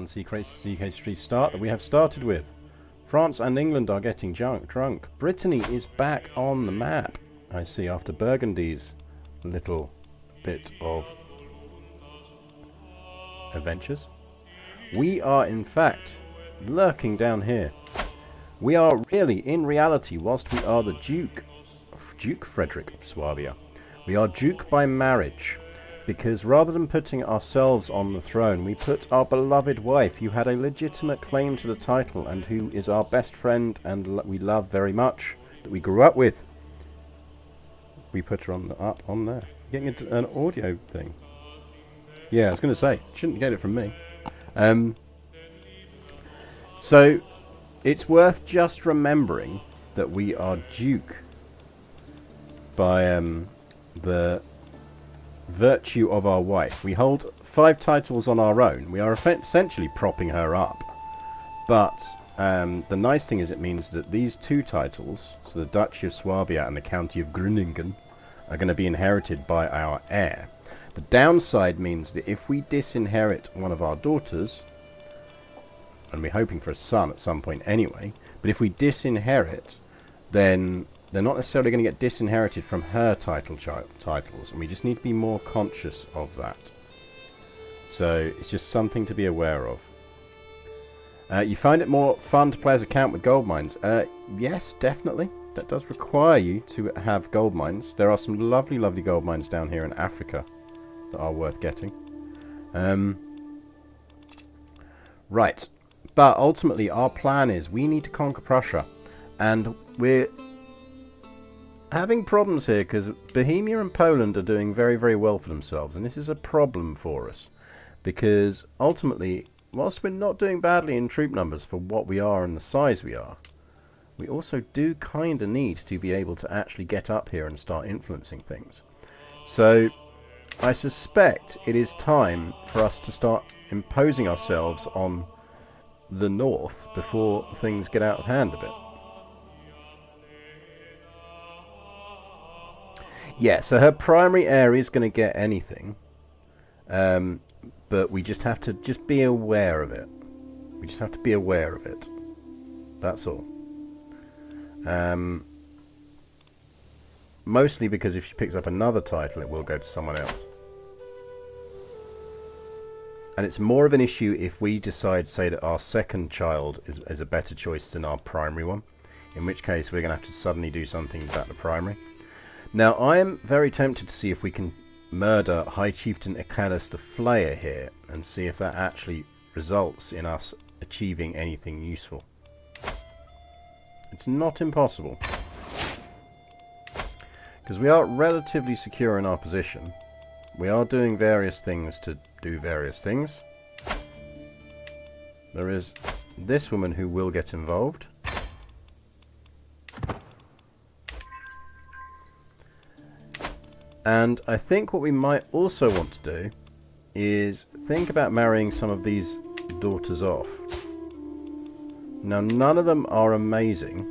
secret history start that we have started with. France and England are getting drunk. Brittany is back on the map, I see, after Burgundy's little bit of adventures. We are, in fact, lurking down here. We are really, in reality, whilst we are the Duke Frederick of Swabia, we are Duke by marriage, because rather than putting ourselves on the throne, we put our beloved wife, who had a legitimate claim to the title, and who is our best friend, and we love very much, that we grew up with. We put her up on there. Getting an audio thing. Yeah, I was going to say, shouldn't get it from me. So, it's worth just remembering that we are Duke by the virtue of our wife. We hold 5 titles on our own. We are essentially propping her up. But the nice thing is it means that these 2 titles, so the Duchy of Swabia and the County of Groningen, are going to be inherited by our heir. The downside means that if we disinherit one of our daughters, and we're hoping for a son at some point anyway, but if we disinherit, then they're not necessarily going to get disinherited from her titles, and we just need to be more conscious of that. So it's just something to be aware of. You find it more fun to play as a count with gold mines? Yes, definitely. That does require you to have gold mines. There are some lovely, lovely gold mines down here in Africa that are worth getting. Right. But ultimately, our plan is we need to conquer Prussia. And we're having problems here because Bohemia and Poland are doing very, very well for themselves. And this is a problem for us. Because ultimately, whilst we're not doing badly in troop numbers for what we are and the size we are, we also do kind of need to be able to actually get up here and start influencing things. So I suspect it is time for us to start imposing ourselves on the north before things get out of hand a bit. Yeah, so her primary heir is going to get anything, but we just have to be aware of it. We just have to be aware of it. That's all. Mostly because if she picks up another title, it will go to someone else. And it's more of an issue if we decide, say, that our second child is a better choice than our primary one. In which case, we're going to have to suddenly do something about the primary. Now, I am very tempted to see if we can murder High Chieftain Ikalis the Flayer here, and see if that actually results in us achieving anything useful. It's not impossible. Because we are relatively secure in our position. We are doing various things to do various things. There is this woman who will get involved. And I think what we might also want to do is think about marrying some of these daughters off. Now, none of them are amazing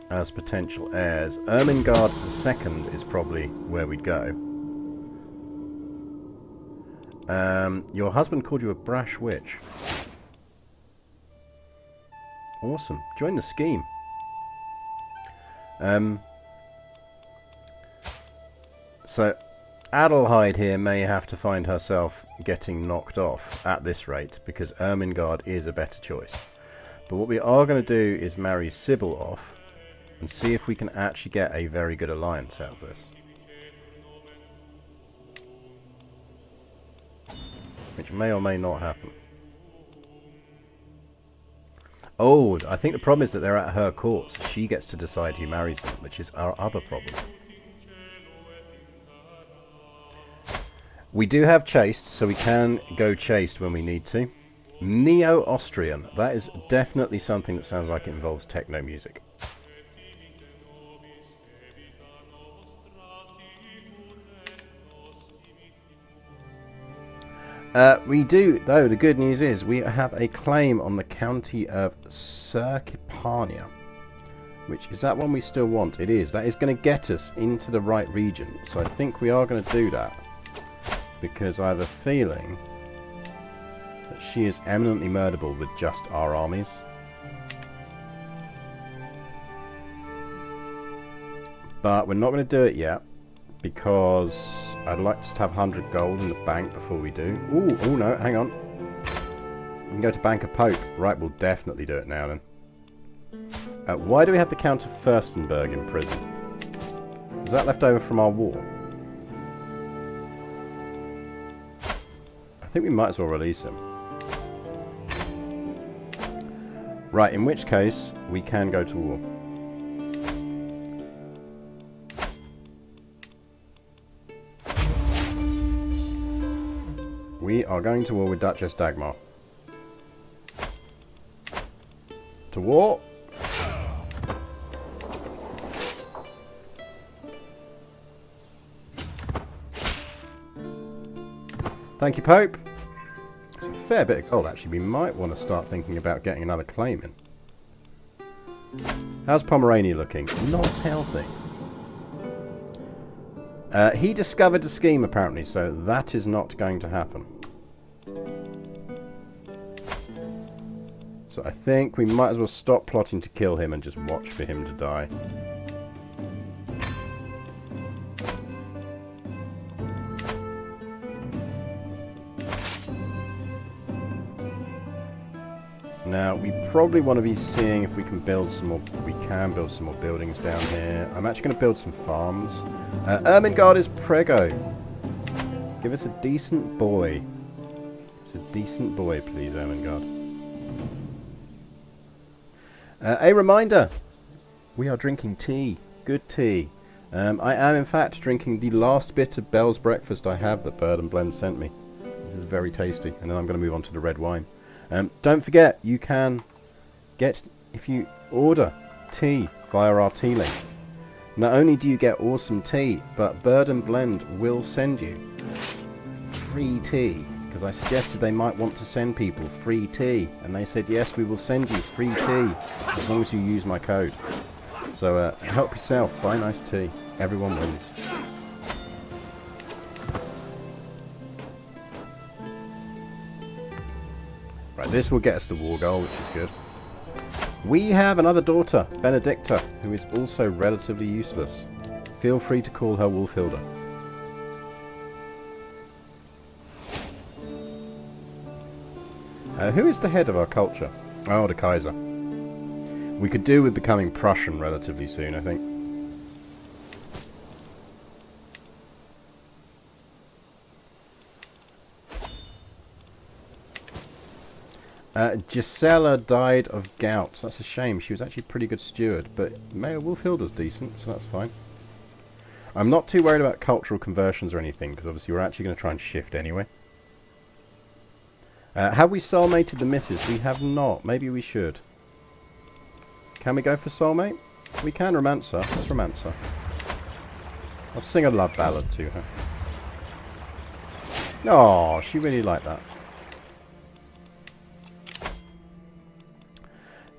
as potential heirs. Ermengarde II is probably where we'd go. Your husband called you a brash witch. Awesome. Join the scheme. So, Adelheid here may have to find herself getting knocked off at this rate, because Ermengarde is a better choice. But what we are going to do is marry Sybil off, and see if we can actually get a very good alliance out of this. Which may or may not happen. Oh, I think the problem is that they're at her court, so she gets to decide who marries them, which is our other problem. We do have chaste, so we can go chaste when we need to. Neo-Austrian. That is definitely something that sounds like it involves techno music. We do, though, the good news is we have a claim on the county of Circipania. Which, is that one we still want? It is. That is going to get us into the right region. So I think we are going to do that. Because I have a feeling that she is eminently murderable with just our armies. But we're not going to do it yet, because I'd like to have 100 gold in the bank before we do. Ooh, oh no, hang on. We can go to Bank of Pope. Right, we'll definitely do it now then. Why do we have the Count of Fürstenberg in prison? Is that left over from our war? I think we might as well release him. Right, in which case, we can go to war. We are going to war with Duchess Dagmar. To war! Thank you, Pope. It's a fair bit of gold, actually. We might want to start thinking about getting another claim in. How's Pomerania looking? Not healthy. He discovered a scheme, apparently, so that is not going to happen. So I think we might as well stop plotting to kill him and just watch for him to die. Now, we probably want to be seeing if we can build some more... We can build some more buildings down here. I'm actually going to build some farms. Ermengarde is prego. Give us a decent boy. It's a decent boy, please, Ermengarde. A reminder. We are drinking tea. Good tea. I am, in fact, drinking the last bit of Bell's breakfast I have that Bird and Blend sent me. This is very tasty. And then I'm going to move on to the red wine. Don't forget, you can get, if you order tea via our tea link, not only do you get awesome tea, but Bird and Blend will send you free tea, because I suggested they might want to send people free tea, and they said, yes, we will send you free tea, as long as you use my code. So help yourself, buy nice tea, everyone wins. Right, this will get us the war goal, which is good. We have another daughter, Benedicta, who is also relatively useless. Feel free to call her Wolfhilda. Who is the head of our culture? Oh, the Kaiser. We could do with becoming Prussian relatively soon, I think. Gisela died of gout. That's a shame. She was actually a pretty good steward, but Mayor Wolfhilda's decent, so that's fine. I'm not too worried about cultural conversions or anything, because obviously we're actually going to try and shift anyway. Have we soulmated the missus? We have not. Maybe we should. Can we go for soulmate? We can romance her. Let's romance her. I'll sing a love ballad to her. Oh, she really liked that.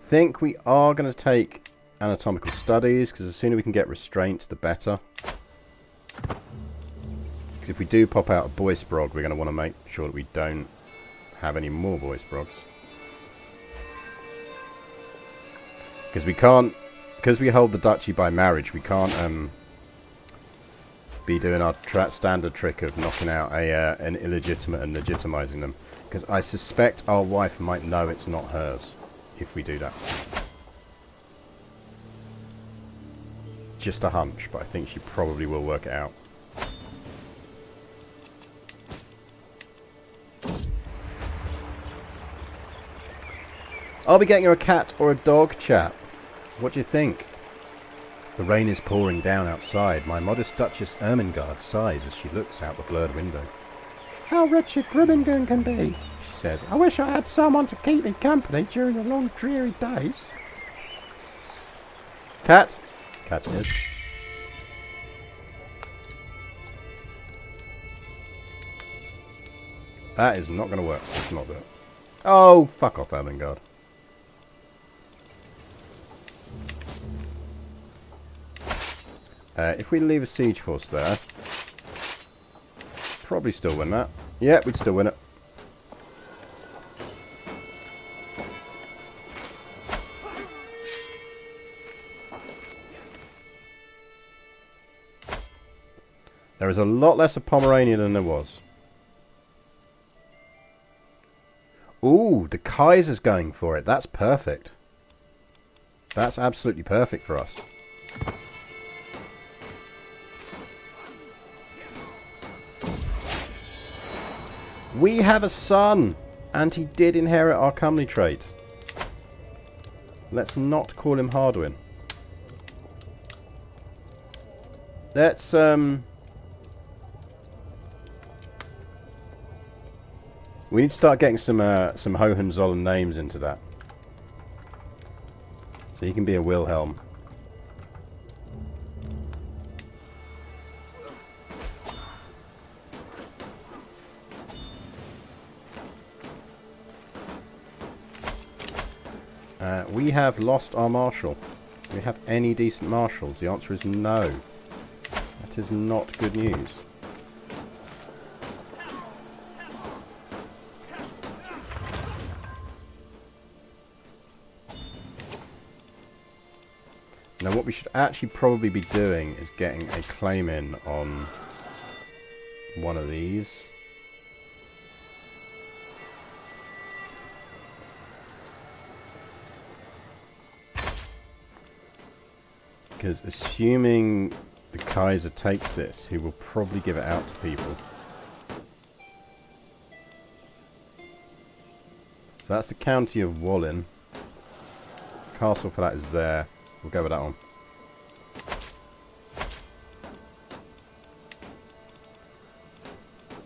Think we are going to take anatomical studies, because the sooner we can get restraint, the better. Because if we do pop out a boy sprog, we're going to want to make sure that we don't have any more boy sprogs. Because we can't, because we hold the duchy by marriage, we can't be doing our standard trick of knocking out an illegitimate and legitimizing them. Because I suspect our wife might know it's not hers if we do that. Just a hunch, but I think she probably will work it out. I'll be getting her a cat or a dog, chap. What do you think? The rain is pouring down outside. My modest Duchess Ermengarde sighs as she looks out the blurred window. How wretched Grimmingham can be, she says. I wish I had someone to keep me company during the long dreary days. Cat? Cat it is. That is not going to work. Let's not do it. Oh, fuck off, Ermengarde. If we leave a siege force there, probably still win that. Yeah, we'd still win it. There is a lot less of Pomerania than there was. Ooh, the Kaiser's going for it. That's perfect. That's absolutely perfect for us. We have a son! And he did inherit our comely trait. Let's not call him Hardwin. Let's, we need to start getting some Hohenzollern names into that. So he can be a Wilhelm. We have lost our marshal. Do we have any decent marshals? The answer is no. That is not good news. Now what we should actually probably be doing is getting a claim in on one of these. Because assuming the Kaiser takes this, he will probably give it out to people. So that's the county of Wollin. Castle for that is there. We'll go with that one.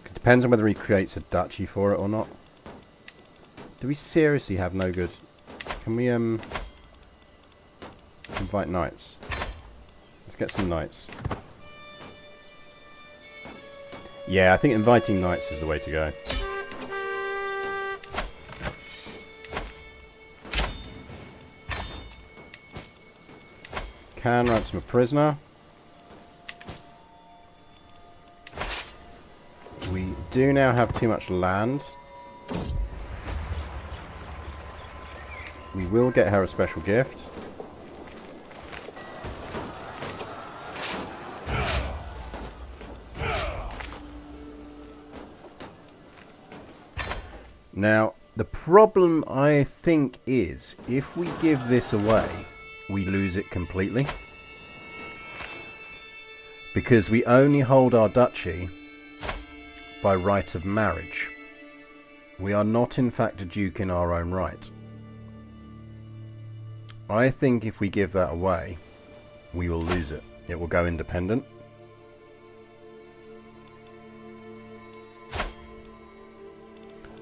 It depends on whether he creates a duchy for it or not. Do we seriously have no good... Can we invite knights? Let's get some knights. Yeah, I think inviting knights is the way to go. Can ransom a prisoner. We do now have too much land. We will get her a special gift. Now, the problem I think is, if we give this away, we lose it completely. Because we only hold our duchy by right of marriage. We are not in fact a duke in our own right. I think if we give that away, we will lose it. It will go independent.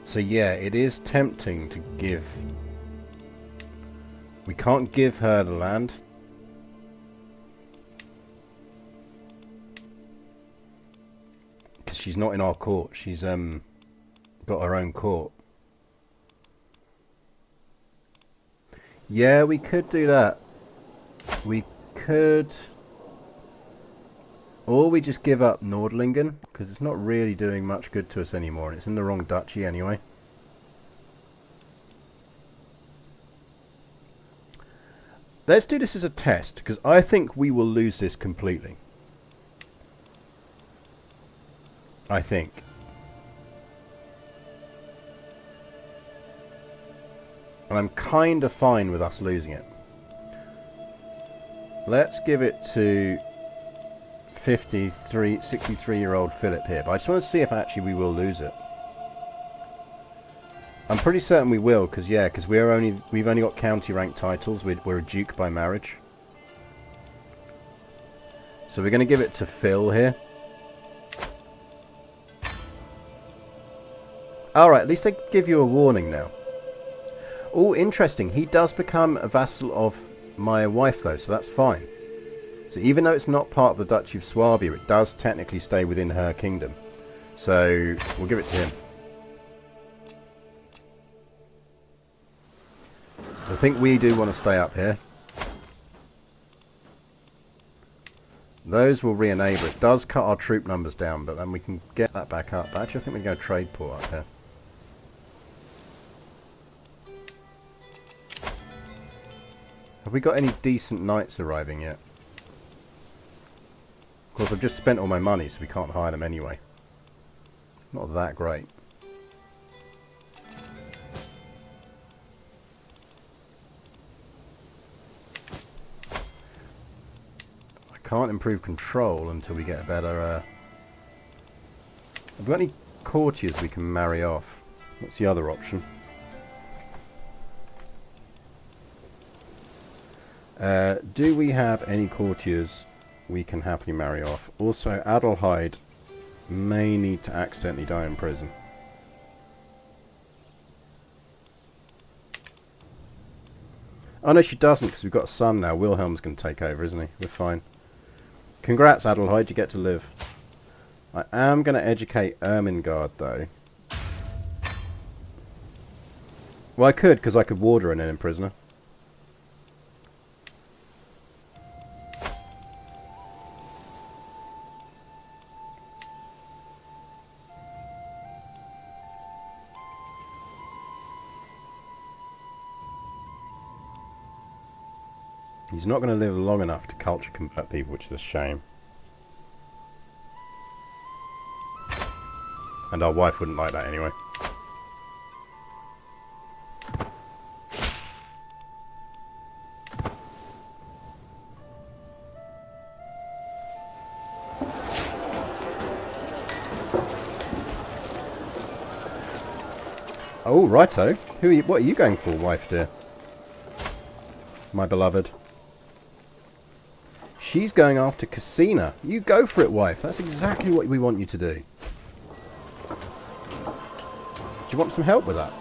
So yeah, it is tempting to give. We can't give her the land. Because she's not in our court. She's got her own court. Yeah, we could do that. We could... Or we just give up Nordlingen, because it's not really doing much good to us anymore, and it's in the wrong duchy anyway. Let's do this as a test, because I think we will lose this completely. I think. And I'm kind of fine with us losing it. Let's give it to 63-year-old Philip here, but I just want to see if actually we will lose it. I'm pretty certain we will, because yeah, because we've only got county rank titles. We're a duke by marriage. So we're going to give it to Phil here. Alright, at least they give you a warning now. Oh, interesting. He does become a vassal of my wife though, so that's fine. So even though it's not part of the Duchy of Swabia, it does technically stay within her kingdom. So we'll give it to him. So I think we do want to stay up here. Those will re-enable. It does cut our troop numbers down, but then we can get that back up. But actually, I think we can go trade port up here. Have we got any decent knights arriving yet? Of course, I've just spent all my money, so we can't hire them anyway. Not that great. I can't improve control until we get a better... Have we got any courtiers we can marry off? What's the other option? Do we have any courtiers we can happily marry off? Also, Adelheid may need to accidentally die in prison. Oh no, she doesn't, because we've got a son now. Wilhelm's going to take over, isn't he? We're fine. Congrats, Adelheid, you get to live. I am going to educate Ermengarde, though. Well, I could, because I could ward her and then imprison her. He's not going to live long enough to culture convert people, which is a shame. And our wife wouldn't like that anyway. Oh, righto. What are you going for, wife dear? My beloved. She's going after Cassina. You go for it, wife. That's exactly what we want you to do. Do you want some help with that?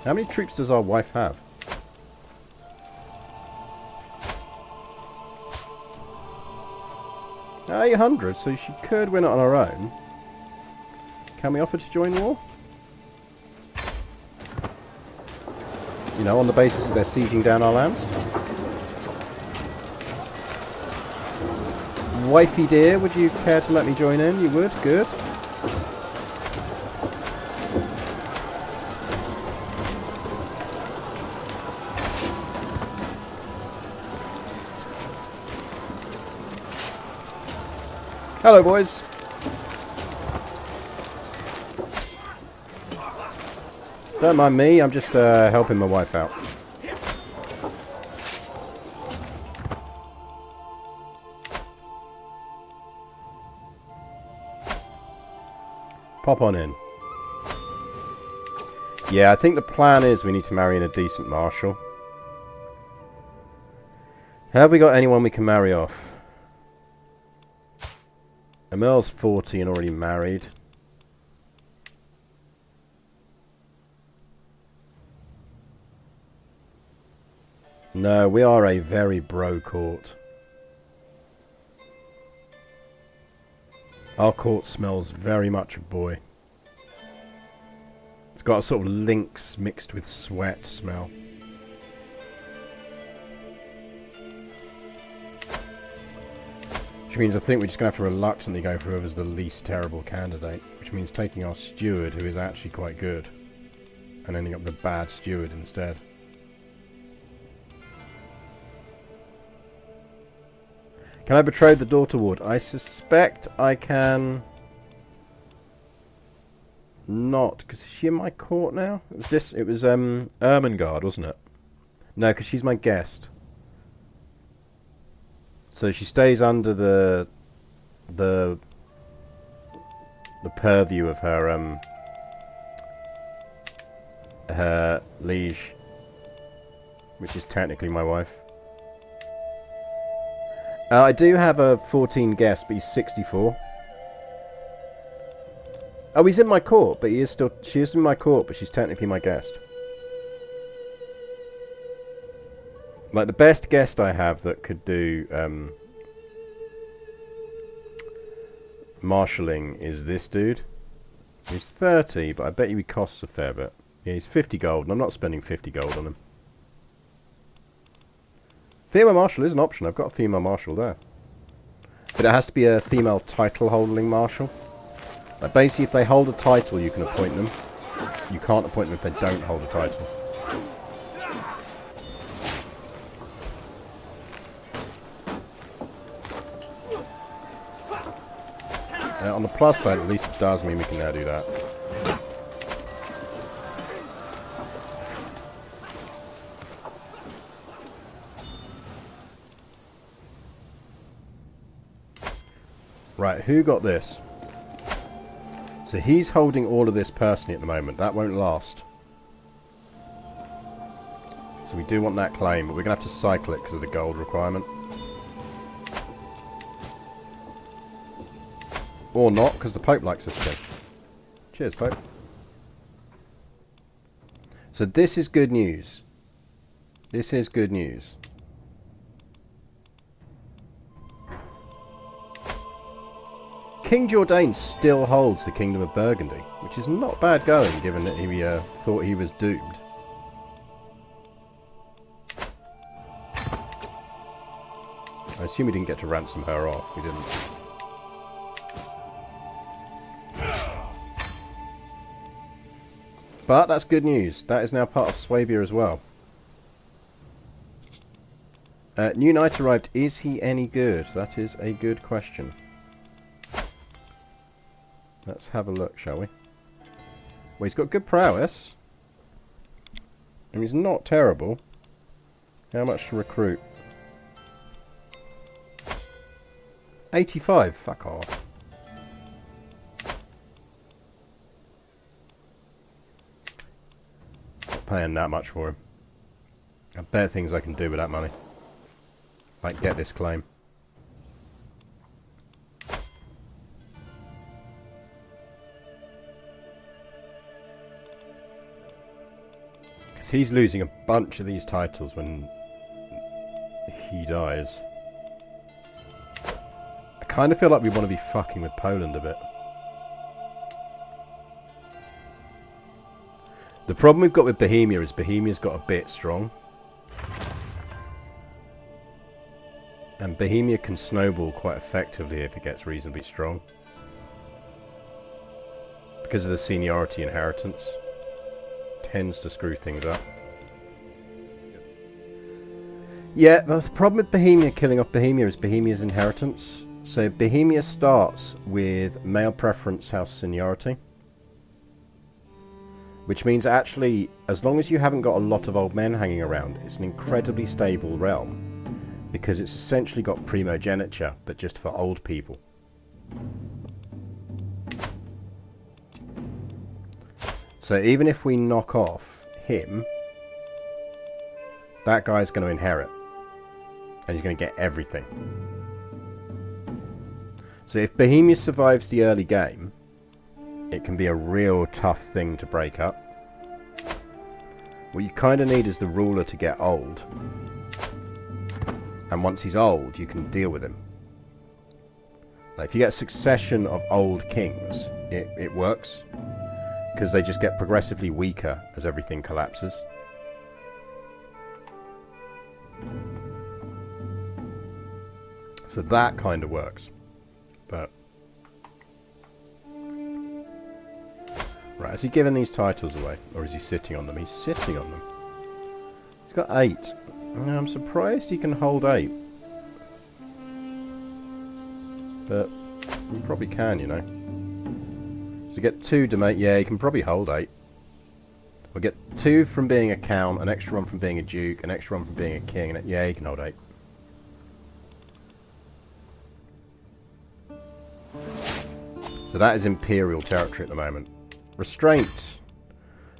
How many troops does our wife have? Ah, 800, so she could win it on her own. Can we offer to join war? You know, on the basis that they're sieging down our lands. Wifey dear, would you care to let me join in? You would? Good. Hello, boys. Don't mind me, I'm just helping my wife out. Pop on in. Yeah, I think the plan is we need to marry in a decent marshal. Have we got anyone we can marry off? Emel's 40 and already married. No, we are a very bro court. Our court smells very much of boy. It's got a sort of lynx mixed with sweat smell. Which means I think we're just going to have to reluctantly go for whoever's the least terrible candidate. Which means taking our steward, who is actually quite good, and ending up with a bad steward instead. Can I betray the daughter ward? I suspect I can... not, because is she in my court now? It was Ermengarde, wasn't it? No, because she's my guest. So she stays under the purview of her liege, which is technically my wife. I do have a 14 guest, but he's 64. Oh, he's in my court, but she is in my court, but she's technically my guest. Like, the best guest I have that could do marshalling is this dude. He's 30, but I bet you he costs a fair bit. Yeah, he's 50 gold, and I'm not spending 50 gold on him. Female marshal is an option. I've got a female marshal there. But it has to be a female title-holding marshal. Like, basically, if they hold a title, you can appoint them. You can't appoint them if they don't hold a title. On the plus side, at least it does mean we can now do that. Right, who got this? So he's holding all of this personally at the moment. That won't last. So we do want that claim, but we're going to have to cycle it because of the gold requirement. Or not, because the Pope likes this thing. Cheers, Pope. So this is good news. This is good news. King Jourdain still holds the Kingdom of Burgundy, which is not bad going, given that he thought he was doomed. I assume we didn't get to ransom her off. We didn't. But that's good news. That is now part of Swabia as well. New knight arrived. Is he any good? That is a good question. Let's have a look, shall we? Well, he's got good prowess. And he's not terrible. How much to recruit? 85. Fuck off. Not paying that much for him. I've better things I can do with that money. Like get this claim. Because he's losing a bunch of these titles when he dies. I kind of feel like we want to be fucking with Poland a bit. The problem we've got with Bohemia is Bohemia's got a bit strong. And Bohemia can snowball quite effectively if it gets reasonably strong. Because of the seniority inheritance. Tends to screw things up. Yeah, the problem with Bohemia killing off Bohemia is Bohemia's inheritance. So Bohemia starts with male preference house seniority. Which means actually, as long as you haven't got a lot of old men hanging around, it's an incredibly stable realm. Because it's essentially got primogeniture, but just for old people. So even if we knock off him, that guy's going to inherit. And he's going to get everything. So if Bohemia survives the early game, it can be a real tough thing to break up. What you kind of need is the ruler to get old. And once he's old, you can deal with him. Like if you get a succession of old kings, it works. Because they just get progressively weaker as everything collapses. So that kind of works. But... Right, has he given these titles away? Or is he sitting on them? He's sitting on them. He's got 8. I'm surprised he can hold 8. But he probably can, you know. So get 2 to make... Yeah, he can probably hold 8. We'll get 2 from being a count, an extra 1 from being a duke, an extra 1 from being a king, and yeah, he can hold 8. So that is imperial territory at the moment. Restraint.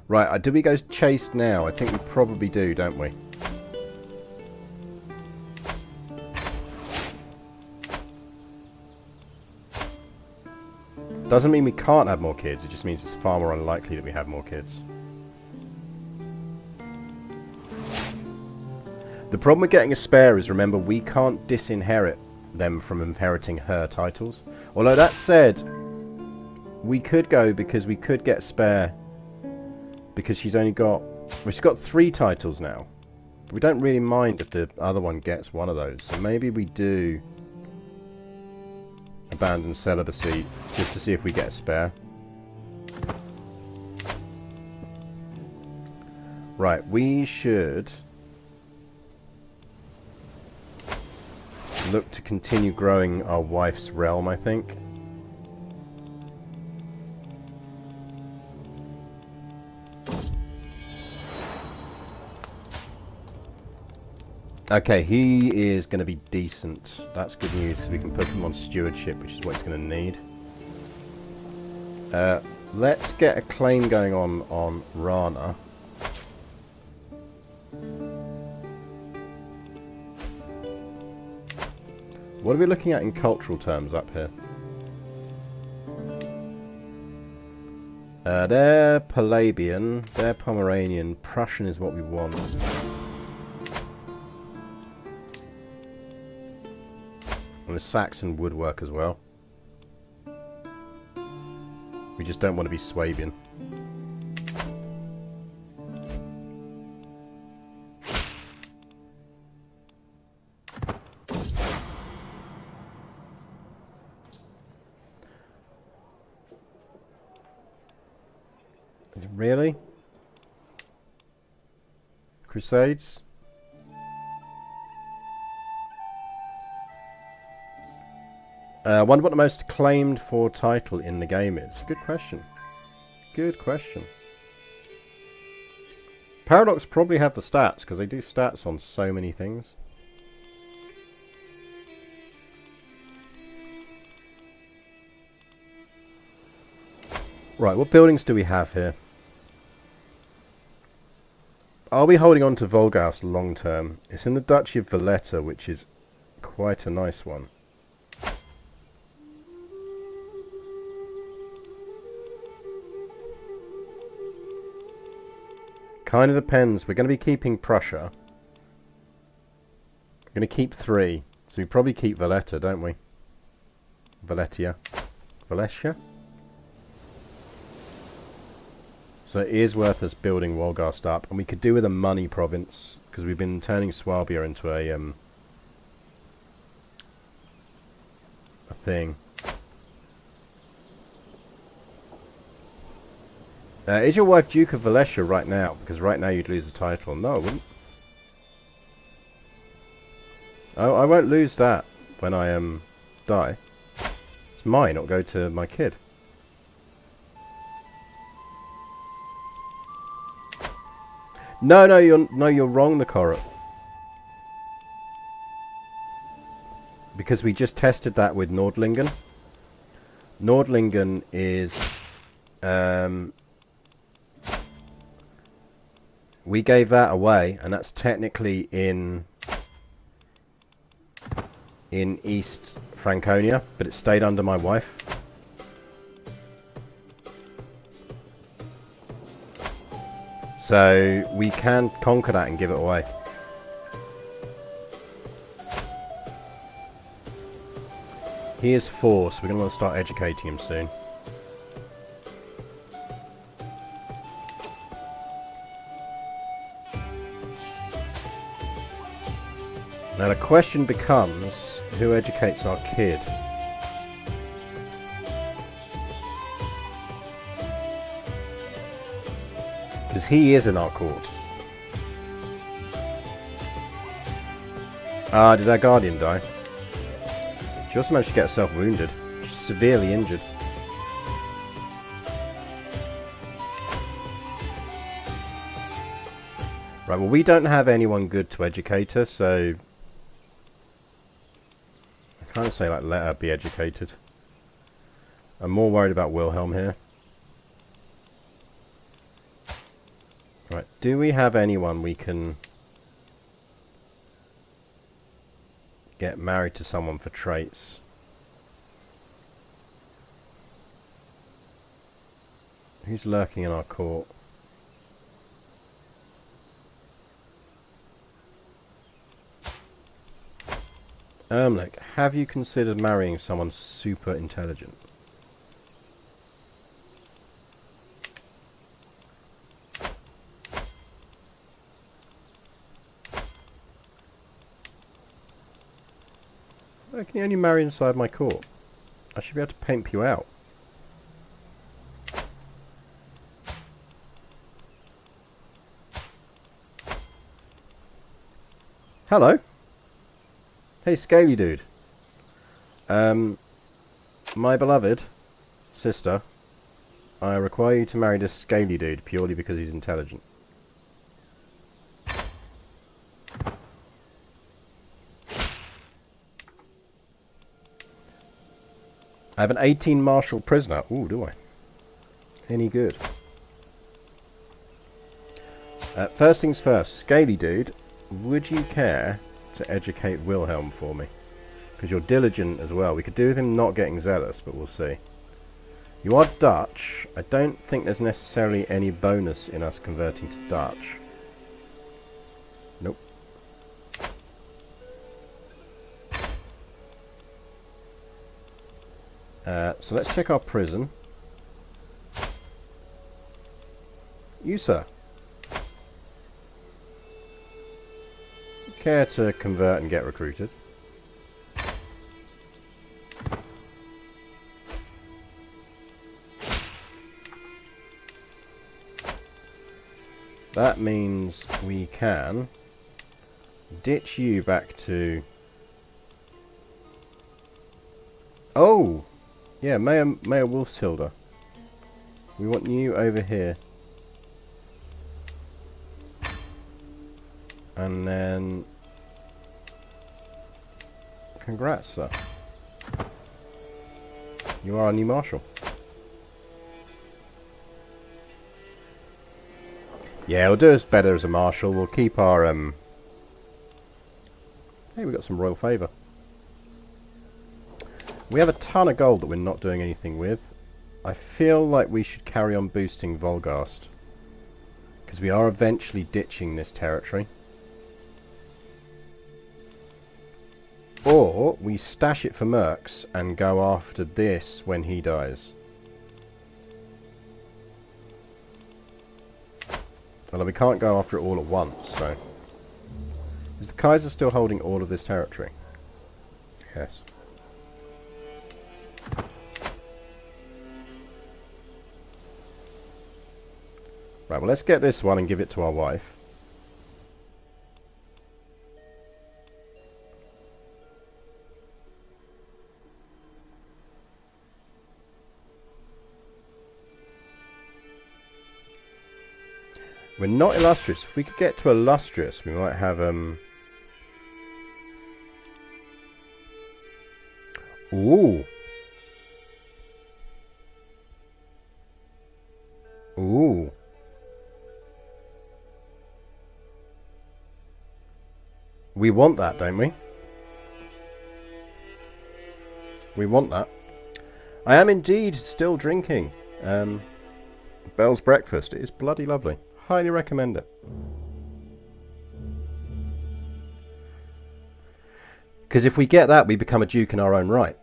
Right, do we go chased now? I think we probably do, don't we? Doesn't mean we can't have more kids, it just means it's far more unlikely that we have more kids. The problem with getting a spare is, remember, we can't disinherit them from inheriting her titles. Although that said, we could go because we could get a spare because she's only got... Well, she's got 3 titles now. We don't really mind if the other one gets one of those. So maybe we do abandon celibacy just to see if we get a spare. Right, we should look to continue growing our wife's realm, I think. Okay, he is going to be decent. That's good news because we can put him on stewardship, which is what he's going to need. Let's get a claim going on Rana. What are we looking at in cultural terms up here? They're Palabian, they're Pomeranian, Prussian is what we want. And a Saxon woodwork as well. We just don't want to be Swabian. Really? Crusades? Wonder what the most claimed for title in the game is. Good question. Good question. Paradox probably have the stats, because they do stats on so many things. Right, what buildings do we have here? Are we holding on to Wolgast long term? It's in the Duchy of Valletta, which is quite a nice one. Kind of depends. We're going to be keeping Prussia. We're going to keep 3. So we probably keep Valletta, don't we? Valetia. Valetia? So it is worth us building Wolgast up. And we could do with a money province. Because we've been turning Swabia into a thing. Is your wife Duke of Valencia right now? Because right now you'd lose the title. No, I wouldn't. Oh, I won't lose that when I die. It's mine. It'll go to my kid. No, you're wrong, Nicorette. Because we just tested that with Nordlingen. Nordlingen is we gave that away, and that's technically in East Franconia, but it stayed under my wife. So we can conquer that and give it away. He is 4, so we're going to want to start educating him soon. Now the question becomes, who educates our kid? Because he is in our court. Ah, did our guardian die? She also managed to get herself wounded. She's severely injured. Right, well we don't have anyone good to educate her, so I can't say like let her be educated. I'm more worried about Wilhelm here. Right, do we have anyone we can get married to someone for traits? Who's lurking in our court? Look, have you considered marrying someone super intelligent? Oh, can you only marry inside my court? I should be able to pimp you out. Hello. Hey, Scaly Dude. My beloved sister, I require you to marry this Scaly Dude purely because he's intelligent. I have an 18 martial prisoner. Ooh, do I? Any good? First things first, Scaly Dude, would you care to educate Wilhelm for me? Because you're diligent as well. We could do with him not getting zealous, but we'll see. You are Dutch. I don't think there's necessarily any bonus in us converting to Dutch. Nope. So let's check our prison. You, sir. Care to convert and get recruited? That means we can ditch you back to... Oh! Yeah, Mayor Wolfshilder. We want you over here. And then... Congrats, sir. You are a new marshal. Yeah, we'll do us better as a marshal. We'll keep our... Hey, we got some royal favour. We have a ton of gold that we're not doing anything with. I feel like we should carry on boosting Volgast, because we are eventually ditching this territory. Or we stash it for Mercs and go after this when he dies. Well, we can't go after it all at once, so... Is the Kaiser still holding all of this territory? Yes. Right, well, let's get this one and give it to our wife. We're not illustrious. If we could get to illustrious, we might have, Ooh. Ooh. We want that, don't we? We want that. I am indeed still drinking Bell's Breakfast. It is bloody lovely. Highly recommend it. Because if we get that, we become a duke in our own right.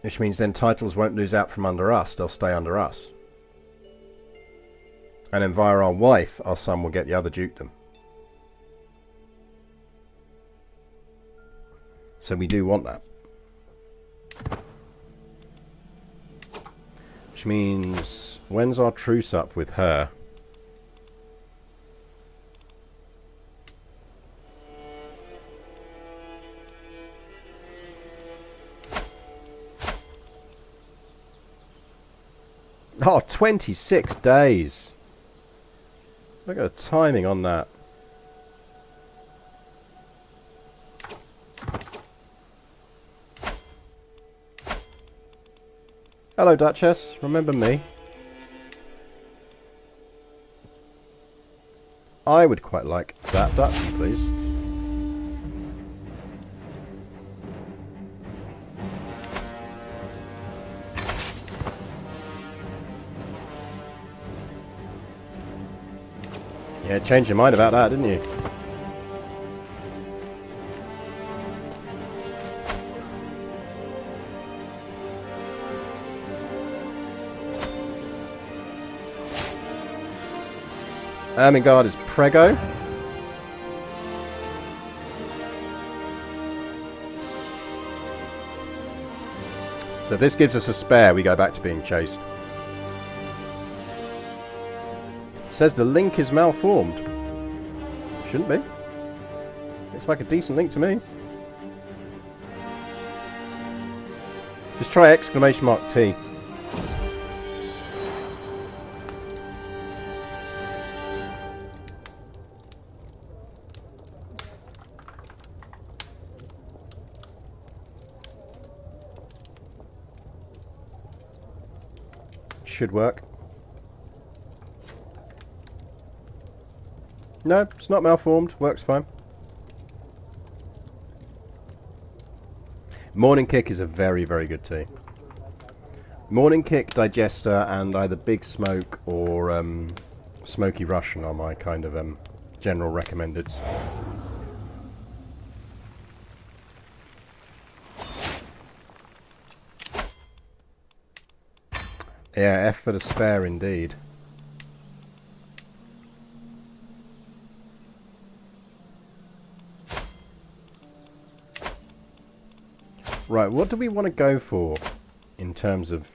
Which means then titles won't lose out from under us. They'll stay under us. And then via our wife, our son will get the other dukedom. So we do want that. Which means, when's our truce up with her? Oh, 26 days. Look at the timing on that. Hello, Duchess. Remember me? I would quite like that duchy, please. Yeah, changed your mind about that, didn't you? Ermengarde is Prego. So if this gives us a spare, we go back to being chased. Says the link is malformed. Shouldn't be. Looks like a decent link to me. Just try !T. Should work. No, it's not malformed. Works fine. Morning Kick is a very, very good tea. Morning Kick, Digester, and either Big Smoke or Smoky Russian are my kind of general recommendeds. Yeah, F for the spare indeed. Right, what do we want to go for in terms of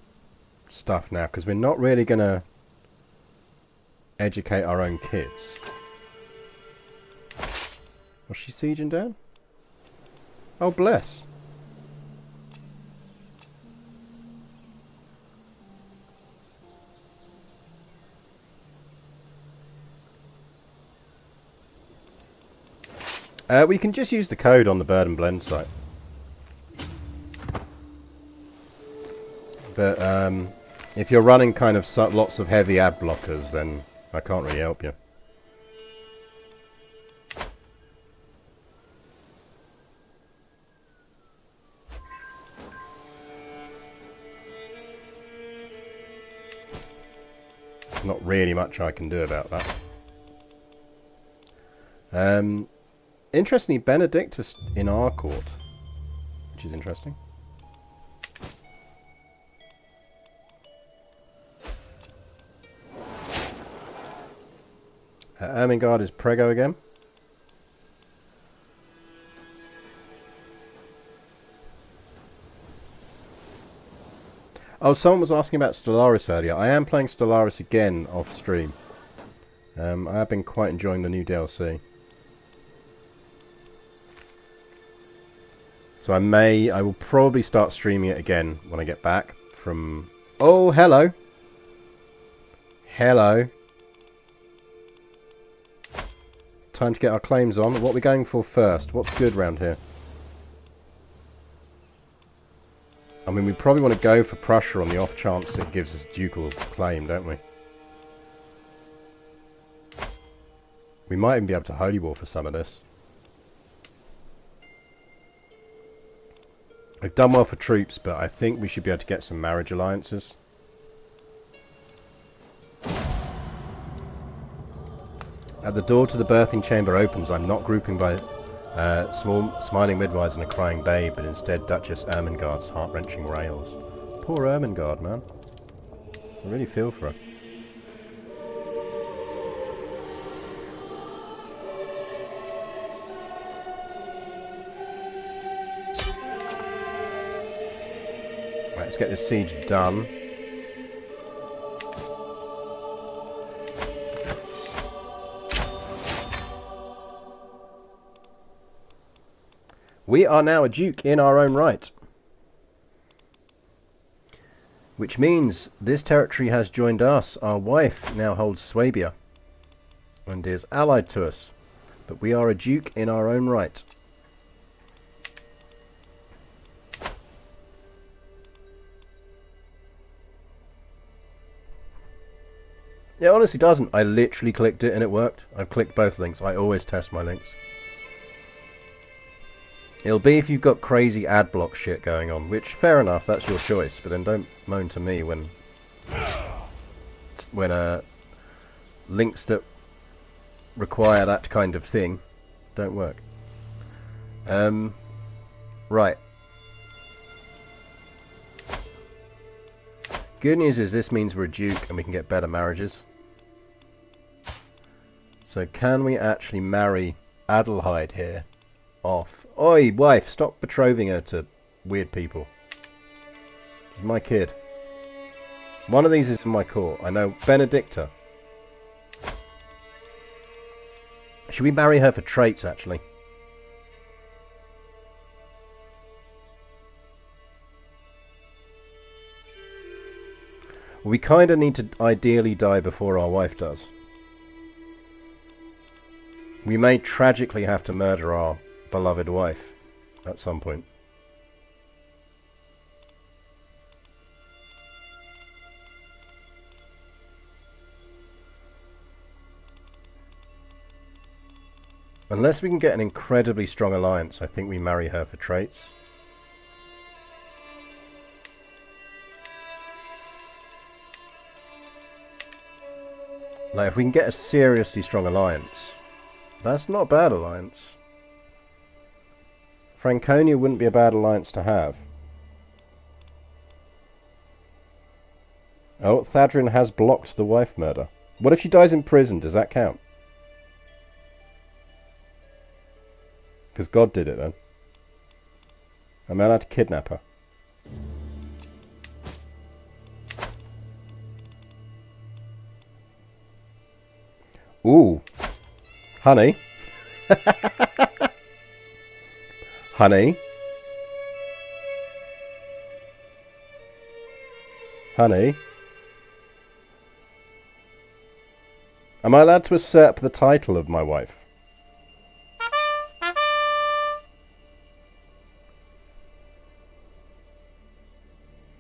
stuff now? Because we're not really going to educate our own kids. Was she sieging down? Oh, bless. We can just use the code on the Bird and Blend site. But if you're running kind of lots of heavy ad blockers, then I can't really help you. There's not really much I can do about that. Interestingly, Benedictus in our court, which is interesting. Ermengarde is Prego again. Oh, someone was asking about Stellaris earlier. I am playing Stellaris again off stream. I have been quite enjoying the new DLC. So I will probably start streaming it again when I get back from... Oh, hello. Hello. Time to get our claims on. What are we going for first? What's good round here? I mean, we probably want to go for Prussia on the off chance it gives us ducal claim, don't we? We might even be able to holy war for some of this. We've done well for troops, but I think we should be able to get some marriage alliances. At the door to the birthing chamber opens, I'm not grouping by small smiling midwives and a crying babe, but instead Duchess Ermengarde's heart-wrenching wails. Poor Ermengarde, man. I really feel for her. Right, let's get this siege done. We are now a duke in our own right. Which means this territory has joined us. Our wife now holds Swabia and is allied to us. But we are a duke in our own right. It honestly doesn't. I literally clicked it and it worked. I've clicked both links. I always test my links. It'll be if you've got crazy ad block shit going on, which, fair enough, that's your choice, but then don't moan to me when links that require that kind of thing don't work. Right. Good news is this means we're a duke and we can get better marriages. So can we actually marry Adelheid here off? Oi, wife, stop betrothing her to weird people. She's my kid. One of these is in my court. I know. Benedicta. Should we marry her for traits, actually? We kind of need to ideally die before our wife does. We may tragically have to murder our beloved wife at some point. Unless we can get an incredibly strong alliance, I think we marry her for traits. Like, if we can get a seriously strong alliance, that's not a bad alliance. Franconia wouldn't be a bad alliance to have. Oh, Thadrin has blocked the wife murder. What if she dies in prison? Does that count? Because God did it then. Am I allowed to kidnap her? Ooh. Honey. Honey. Honey. Am I allowed to usurp the title of my wife?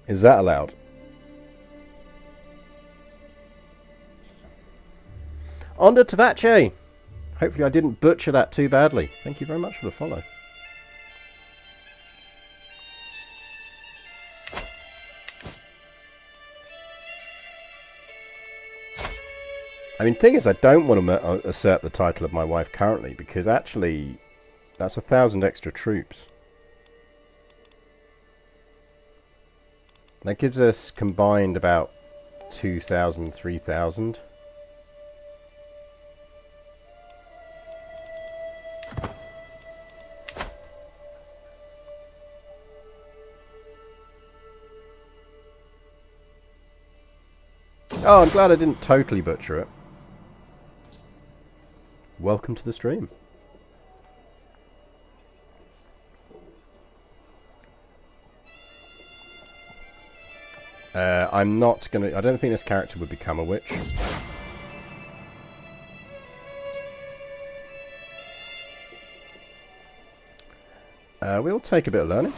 Is that allowed? Onda Tavace! Hopefully I didn't butcher that too badly. Thank you very much for the follow. I mean, thing is, I don't want to usurp the title of my wife currently, because actually, that's 1,000 extra troops. That gives us combined about 2,000, 3,000. Oh, I'm glad I didn't totally butcher it. Welcome to the stream. I'm not gonna... I don't think this character would become a witch. We'll take a bit of learning.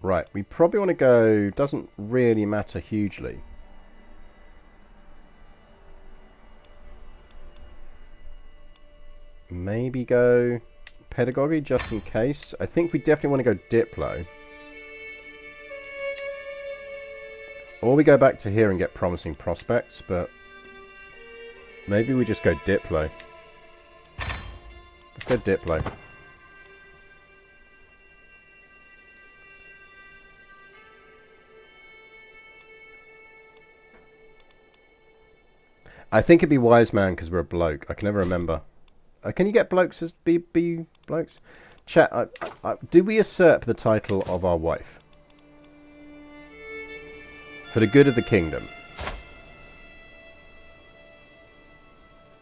Right, we probably want to go... Doesn't really matter hugely. Maybe go pedagogy just in case. I think we definitely want to go Diplo. Or we go back to here and get promising prospects, but maybe we just go Diplo. Let's go Diplo. I think it'd be Wise Man because we're a bloke. I can never remember. Can you get blokes as be blokes? Chat, do we usurp the title of our wife? For the good of the kingdom.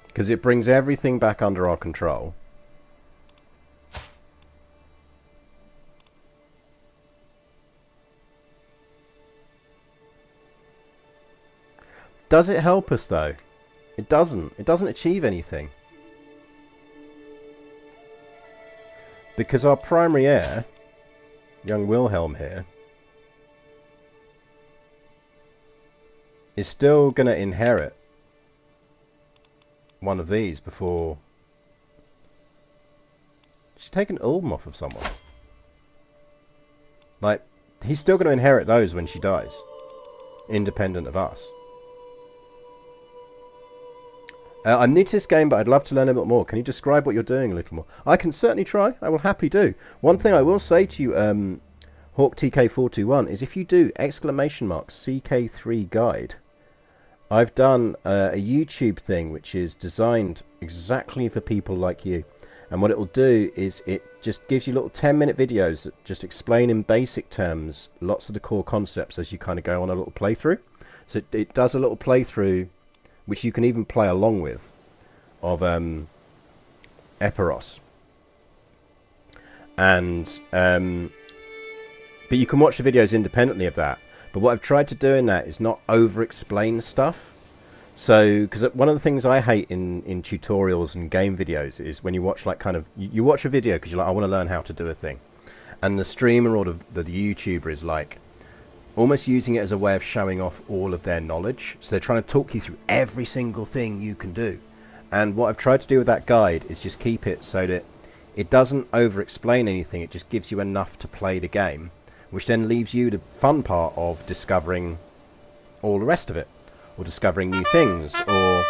Because it brings everything back under our control. Does it help us though? It doesn't. It doesn't achieve anything. Because our primary heir, young Wilhelm here, is still going to inherit one of these before... She's taken Ulm off of someone. Like, he's still going to inherit those when she dies. Independent of us. I'm new to this game, but I'd love to learn a bit more. Can you describe what you're doing a little more? I can certainly try. I will happily do. One thing I will say to you, HawkTK421, is if you do ! CK3 guide, I've done a YouTube thing which is designed exactly for people like you. And what it will do is it just gives you little 10-minute videos that just explain in basic terms lots of the core concepts as you kind of go on a little playthrough. So it does a little playthrough which you can even play along with, of Epiros. And, but you can watch the videos independently of that. But what I've tried to do in that is not over-explain stuff. So, because one of the things I hate in tutorials and game videos is when you watch like kind of, you watch a video because you're like, I want to learn how to do a thing. And the streamer or the YouTuber is like, almost using it as a way of showing off all of their knowledge. So they're trying to talk you through every single thing you can do. And what I've tried to do with that guide is just keep it so that it doesn't over-explain anything. It just gives you enough to play the game, which then leaves you the fun part of discovering all the rest of it, or discovering new things, or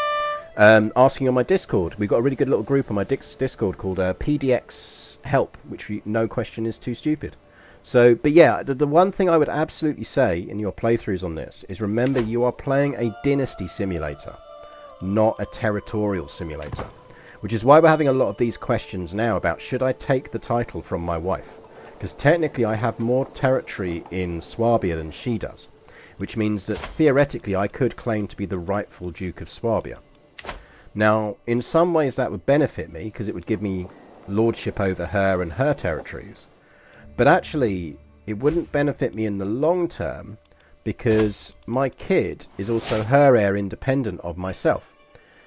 asking on my Discord. We've got a really good little group on my Discord called PDX Help, which no question is too stupid. So, but yeah, the one thing I would absolutely say in your playthroughs on this is remember you are playing a dynasty simulator, not a territorial simulator. Which is why we're having a lot of these questions now about should I take the title from my wife? Because technically I have more territory in Swabia than she does. Which means that theoretically I could claim to be the rightful Duke of Swabia. Now, in some ways that would benefit me, because it would give me lordship over her and her territories. But actually, it wouldn't benefit me in the long term, because my kid is also her heir independent of myself.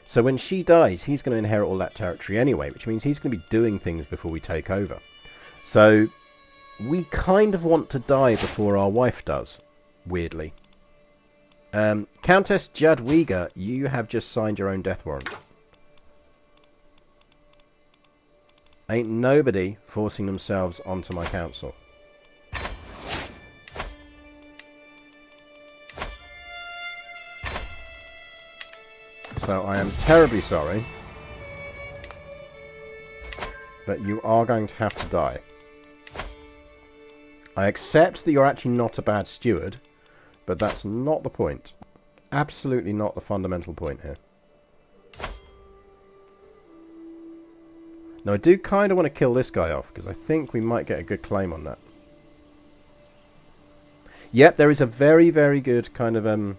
So when she dies, he's going to inherit all that territory anyway, which means he's going to be doing things before we take over. So we kind of want to die before our wife does, weirdly. Countess Jadwiga, you have just signed your own death warrant. Ain't nobody forcing themselves onto my council. So I am terribly sorry, but you are going to have to die. I accept that you're actually not a bad steward, but that's not the point. Absolutely not the fundamental point here. Now I do kind of want to kill this guy off, because I think we might get a good claim on that. Yep, there is a very, very good kind of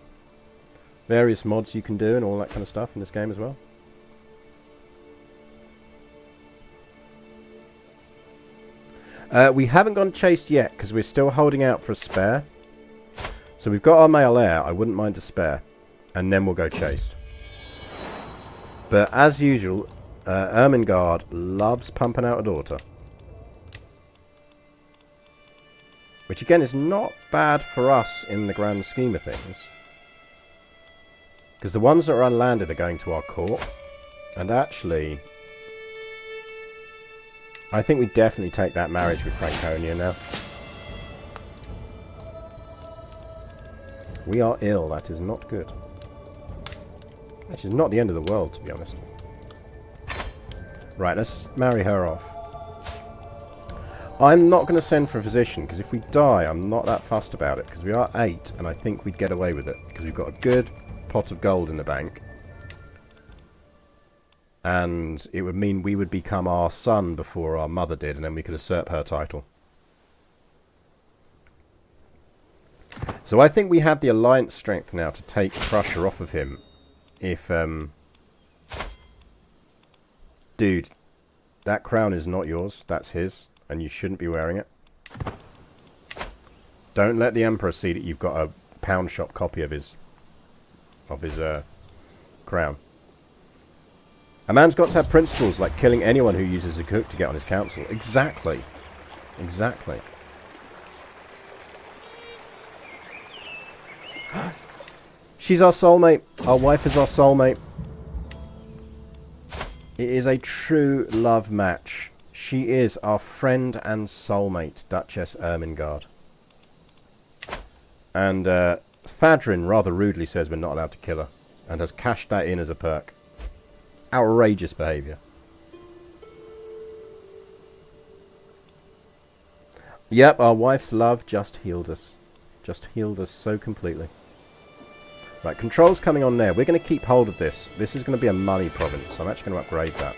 various mods you can do and all that kind of stuff in this game as well. We haven't gone chased yet because we're still holding out for a spare. So we've got our male heir. I wouldn't mind a spare. And then we'll go chased. But as usual, Ermengarde loves pumping out a daughter. Which again is not bad for us in the grand scheme of things. Because the ones that are unlanded are going to our court. And actually, I think we definitely take that marriage with Franconia now. We are ill. That is not good. Which is not the end of the world, to be honest. Right, let's marry her off. I'm not going to send for a physician, because if we die, I'm not that fussed about it. Because we are 8, and I think we'd get away with it. Because we've got a good pot of gold in the bank, and it would mean we would become our son before our mother did, and then we could usurp her title. So I think we have the alliance strength now to take Prussia off of him if dude, that crown is not yours, that's his, and you shouldn't be wearing it. Don't let the Emperor see that you've got a pound shop copy of his crown. A man's got to have principles, like killing anyone who uses a cook to get on his council. Exactly. Exactly. She's our soulmate. Our wife is our soulmate. It is a true love match. She is our friend and soulmate, Duchess Ermengarde. And Thadrin rather rudely says we're not allowed to kill her, and has cashed that in as a perk. Outrageous behaviour. Yep, our wife's love just healed us. Just healed us so completely. Right, control's coming on there. We're going to keep hold of this. This is going to be a money province. I'm actually going to upgrade that.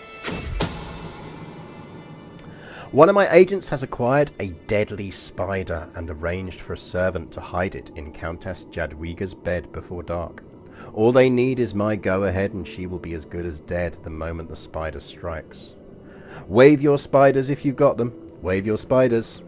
One of my agents has acquired a deadly spider and arranged for a servant to hide it in Countess Jadwiga's bed before dark. All they need is my go-ahead and she will be as good as dead the moment the spider strikes. Wave your spiders if you've got them. Wave your spiders.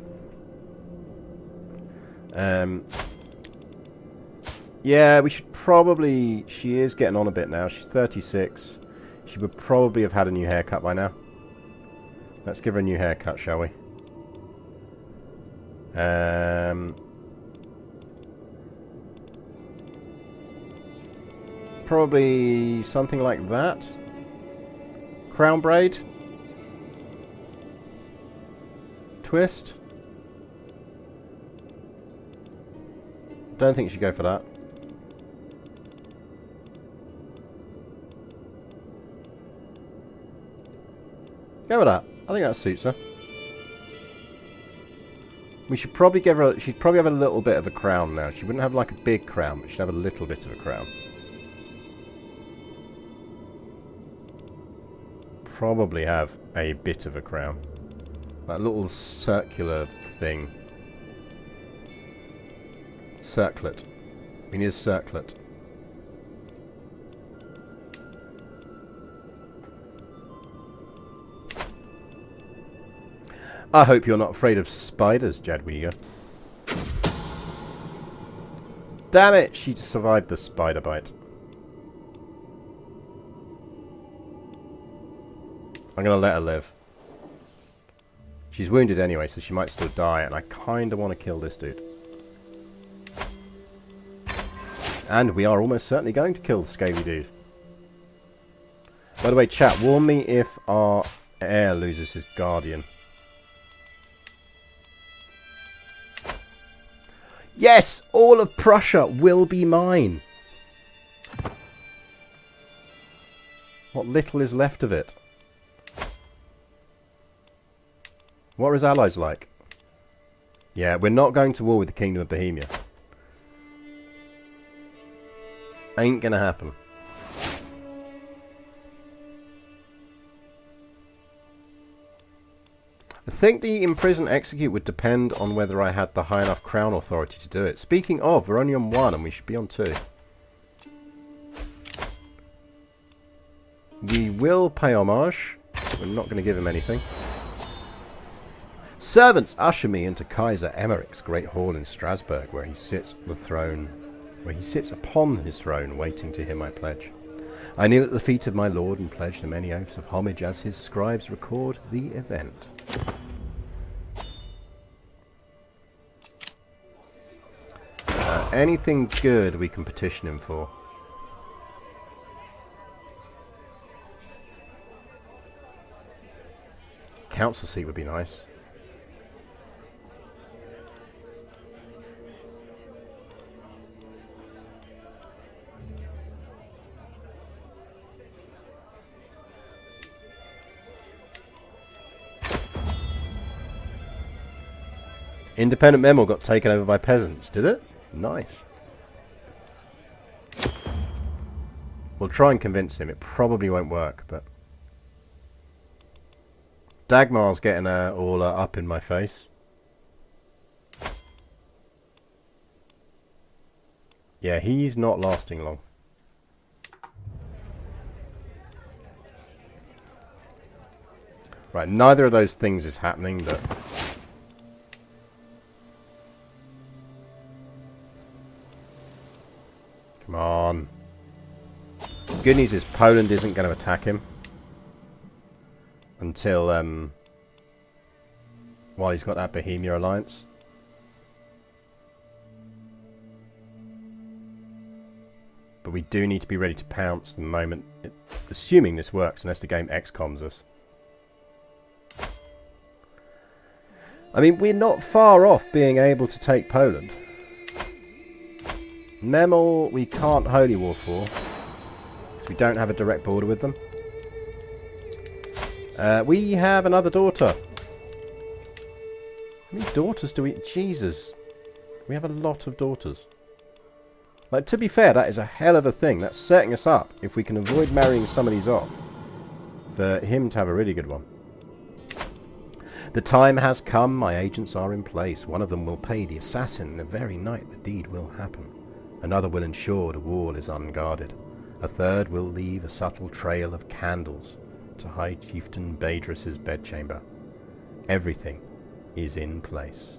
Yeah, we should probably... She is getting on a bit now. She's 36. She would probably have had a new haircut by now. Let's give her a new haircut, shall we? Probably something like that. Crown braid. Twist. Don't think you should go for that. Go with that. I think that suits her. We should probably give her... She'd probably have a little bit of a crown now. She wouldn't have like a big crown, but she'd have a little bit of a crown. Probably have a bit of a crown. That little circular thing. Circlet. We need a circlet. I hope you're not afraid of spiders, Jadwiga. Damn it! She survived the spider bite. I'm going to let her live. She's wounded anyway, so she might still die, and I kind of want to kill this dude. And we are almost certainly going to kill the scaly dude. By the way, chat, warn me if our heir loses his guardian. Yes! All of Prussia will be mine! What little is left of it. What are his allies like? Yeah, we're not going to war with the Kingdom of Bohemia. Ain't gonna happen. I think the imprison execute would depend on whether I had the high enough crown authority to do it. Speaking of, we're only on 1 and we should be on 2. We will pay homage. We're not going to give him anything. Servants, usher me into Kaiser Emmerich's great hall in Strasbourg, where he sits on the throne, where he sits upon his throne, waiting to hear my pledge. I kneel at the feet of my lord and pledge the many oaths of homage as his scribes record the event. Anything good we can petition him for? Council seat would be nice. Independent Memel got taken over by peasants, did it? Nice. We'll try and convince him. It probably won't work, but... Dagmar's getting all up in my face. Yeah, he's not lasting long. Right, neither of those things is happening, but... Come on. Good news is Poland isn't going to attack him until while he's got that Bohemia alliance. But we do need to be ready to pounce the moment, assuming this works, unless the game XCOMs us. I mean, we're not far off being able to take Poland. Memel, we can't holy war for, because we don't have a direct border with them. We have another daughter. How many daughters do we... Jesus. We have a lot of daughters. Like, to be fair, that is a hell of a thing. That's setting us up, if we can avoid marrying some of these off, for him to have a really good one. The time has come. My agents are in place. One of them will pay the assassin the very night the deed will happen. Another will ensure the wall is unguarded. A third will leave a subtle trail of candles to hide Chieftain Badrus's bedchamber. Everything is in place.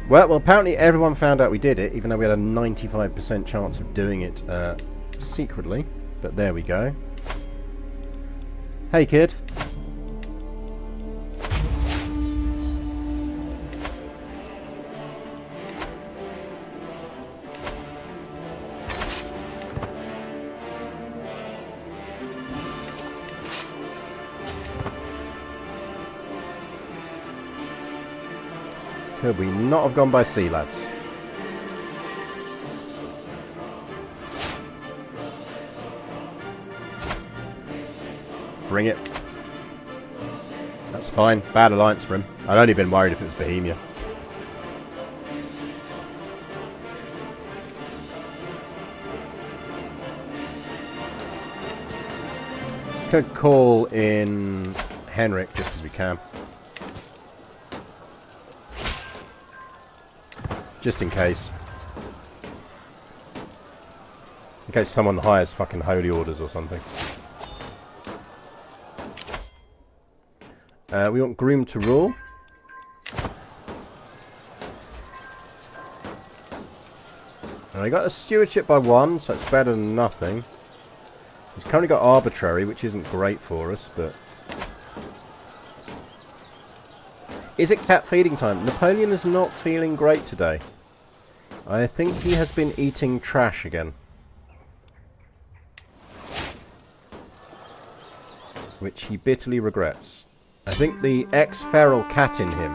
Well, apparently everyone found out we did it, even though we had a 95% chance of doing it secretly. But there we go. Hey, kid. Could we not have gone by sea, lads? Bring it. That's fine. Bad alliance for him. I'd only been worried if it was Bohemia. Could call in Henrik just as we can. Just in case. In case someone hires fucking holy orders or something. We want Groom to rule. And I got a stewardship by 1, so it's better than nothing. He's currently got arbitrary, which isn't great for us, but... Is it cat feeding time? Napoleon is not feeling great today. I think he has been eating trash again. Which he bitterly regrets. I think the ex-feral cat in him...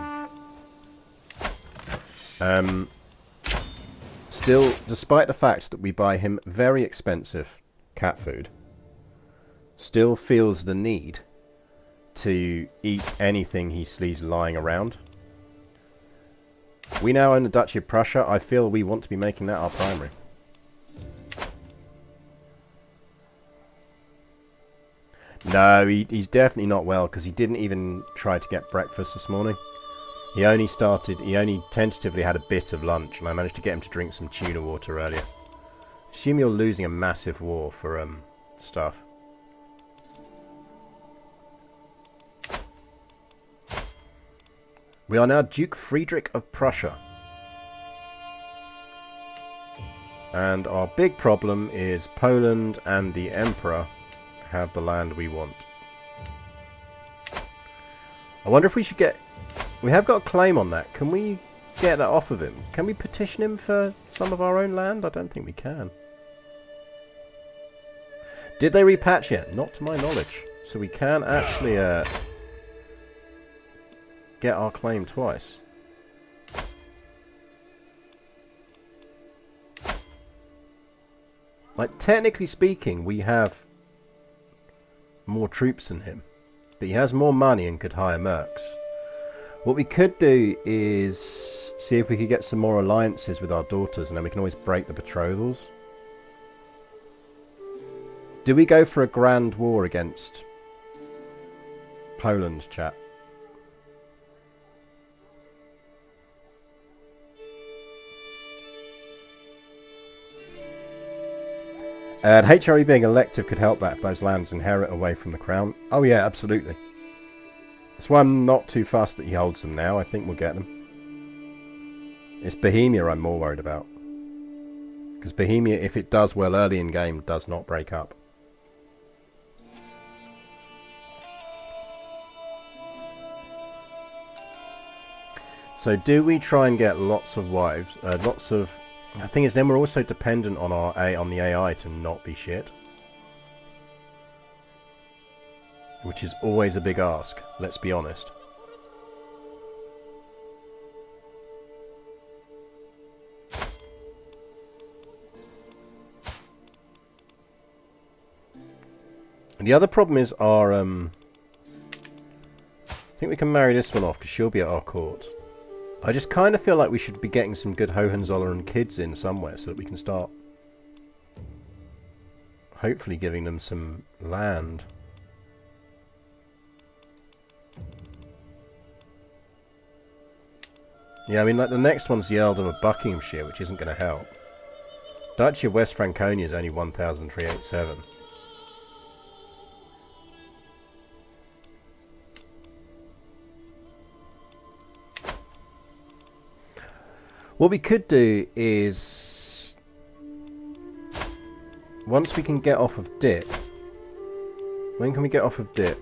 still, despite the fact that we buy him very expensive cat food, still feels the need to eat anything he sees lying around. We now own the Duchy of Prussia. I feel we want to be making that our primary. No, he's definitely not well, because he didn't even try to get breakfast this morning. He only tentatively had a bit of lunch, and I managed to get him to drink some tuna water earlier. Assume you're losing a massive war for stuff. We are now Duke Friedrich of Prussia. And our big problem is Poland and the Emperor have the land we want. I wonder if we should get... We have got a claim on that. Can we get that off of him? Can we petition him for some of our own land? I don't think we can. Did they repatch yet? Not to my knowledge. So we can actually get our claim twice. Like, technically speaking, we have more troops than him. But he has more money and could hire mercs. What we could do is see if we could get some more alliances with our daughters, and then we can always break the betrothals. Do we go for a grand war against Poland, chat? And HRE being elective could help that if those lands inherit away from the crown. Oh yeah, absolutely. That's why I'm not too fussed that he holds them now. I think we'll get them. It's Bohemia I'm more worried about. Because Bohemia, if it does well early in game, does not break up. So do we try and get lots of wives, lots of... The thing is, then we're also dependent on on the AI to not be shit. Which is always a big ask, let's be honest. And the other problem is our... I think we can marry this one off, because she'll be at our court. I just kind of feel like we should be getting some good Hohenzollern kids in somewhere so that we can start hopefully giving them some land. Yeah, I mean, like, the next one's the Earldom of Buckinghamshire, which isn't going to help. Duchy of West Franconia is only 1,387. What we could do is, once we can get off of dip, when can we get off of dip?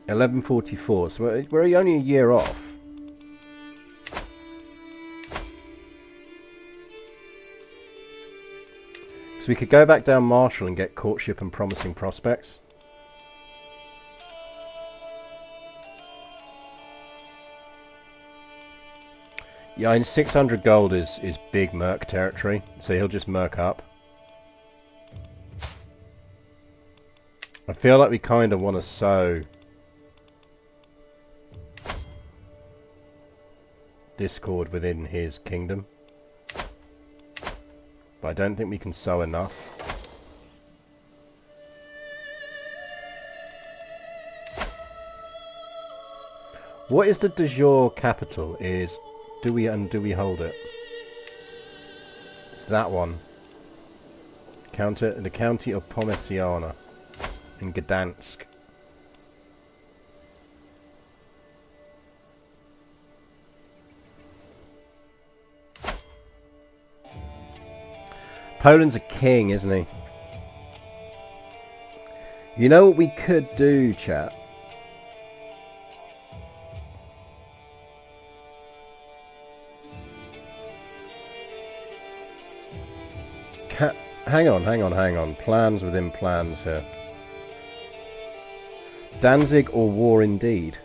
1144, so we're only a year off. So we could go back down Marshall and get courtship and promising prospects. Yeah, and 600 gold is big merc territory, so he'll just merc up. I feel like we kind of want to sow discord within his kingdom. But I don't think we can sow enough. What is the de jure capital? Is do we hold it? It's that one. The county of Pomesiana in Gdansk. Poland's a king, isn't he? You know what we could do, chat? Hang on. Plans within plans here. Danzig or war indeed?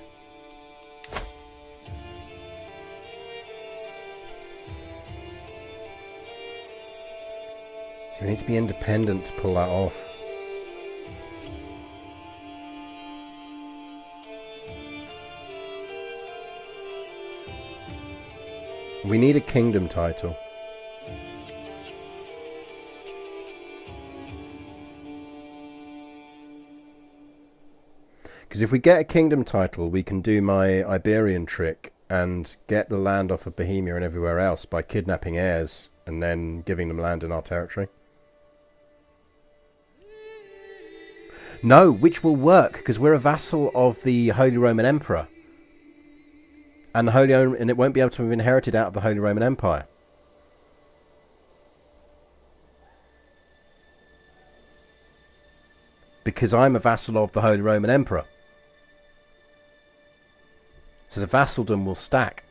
So we need to be independent to pull that off. We need a kingdom title. Because if we get a kingdom title, we can do my Iberian trick and get the land off of Bohemia and everywhere else by kidnapping heirs and then giving them land in our territory. No, which will work because we're a vassal of the Holy Roman Emperor. And it won't be able to be inherited out of the Holy Roman Empire. Because I'm a vassal of the Holy Roman Emperor. So the vassaldom will stack.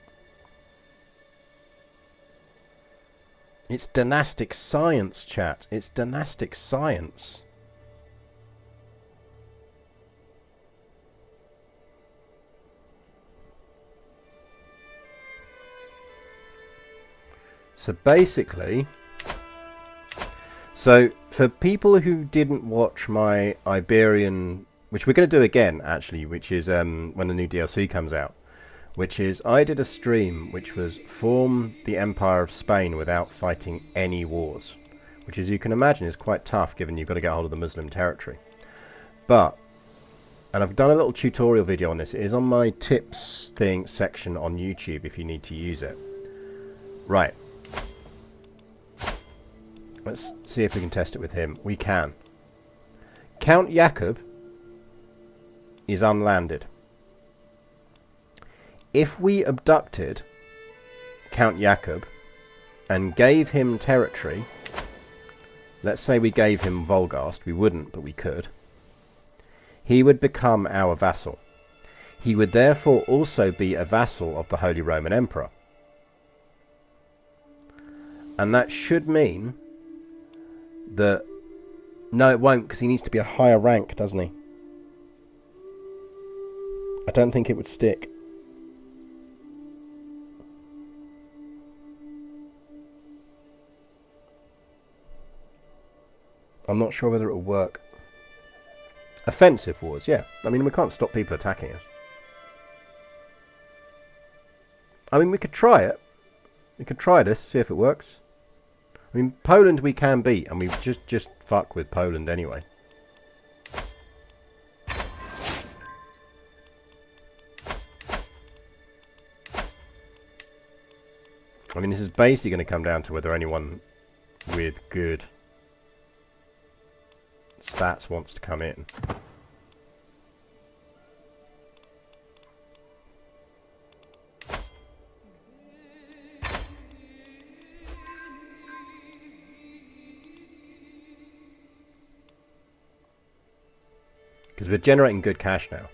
It's dynastic science, chat. It's dynastic science. So basically, for people who didn't watch my Iberian, which we're going to do again actually, which is when the new DLC comes out, which is I did a stream which was form the Empire of Spain without fighting any wars, which as you can imagine is quite tough given you've got to get hold of the Muslim territory. But, and I've done a little tutorial video on this, it is on my tips section on YouTube if you need to use it. Right. Let's see if we can test it with him. We can. Count Jakob is unlanded. If we abducted Count Jakob and gave him territory, let's say we gave him Volgast, we wouldn't, but we could, he would become our vassal. He would therefore also be a vassal of the Holy Roman Emperor. And that should mean that... No, it won't, because he needs to be a higher rank, doesn't he? I don't think it would stick. I'm not sure whether it will work. Offensive wars, yeah. I mean, we can't stop people attacking us. I mean, we could try it. We could try this, see if it works. I mean, Poland we can beat, and we just fuck with Poland anyway. I mean, this is basically going to come down to whether anyone with good stats wants to come in. Because we're generating good cash now.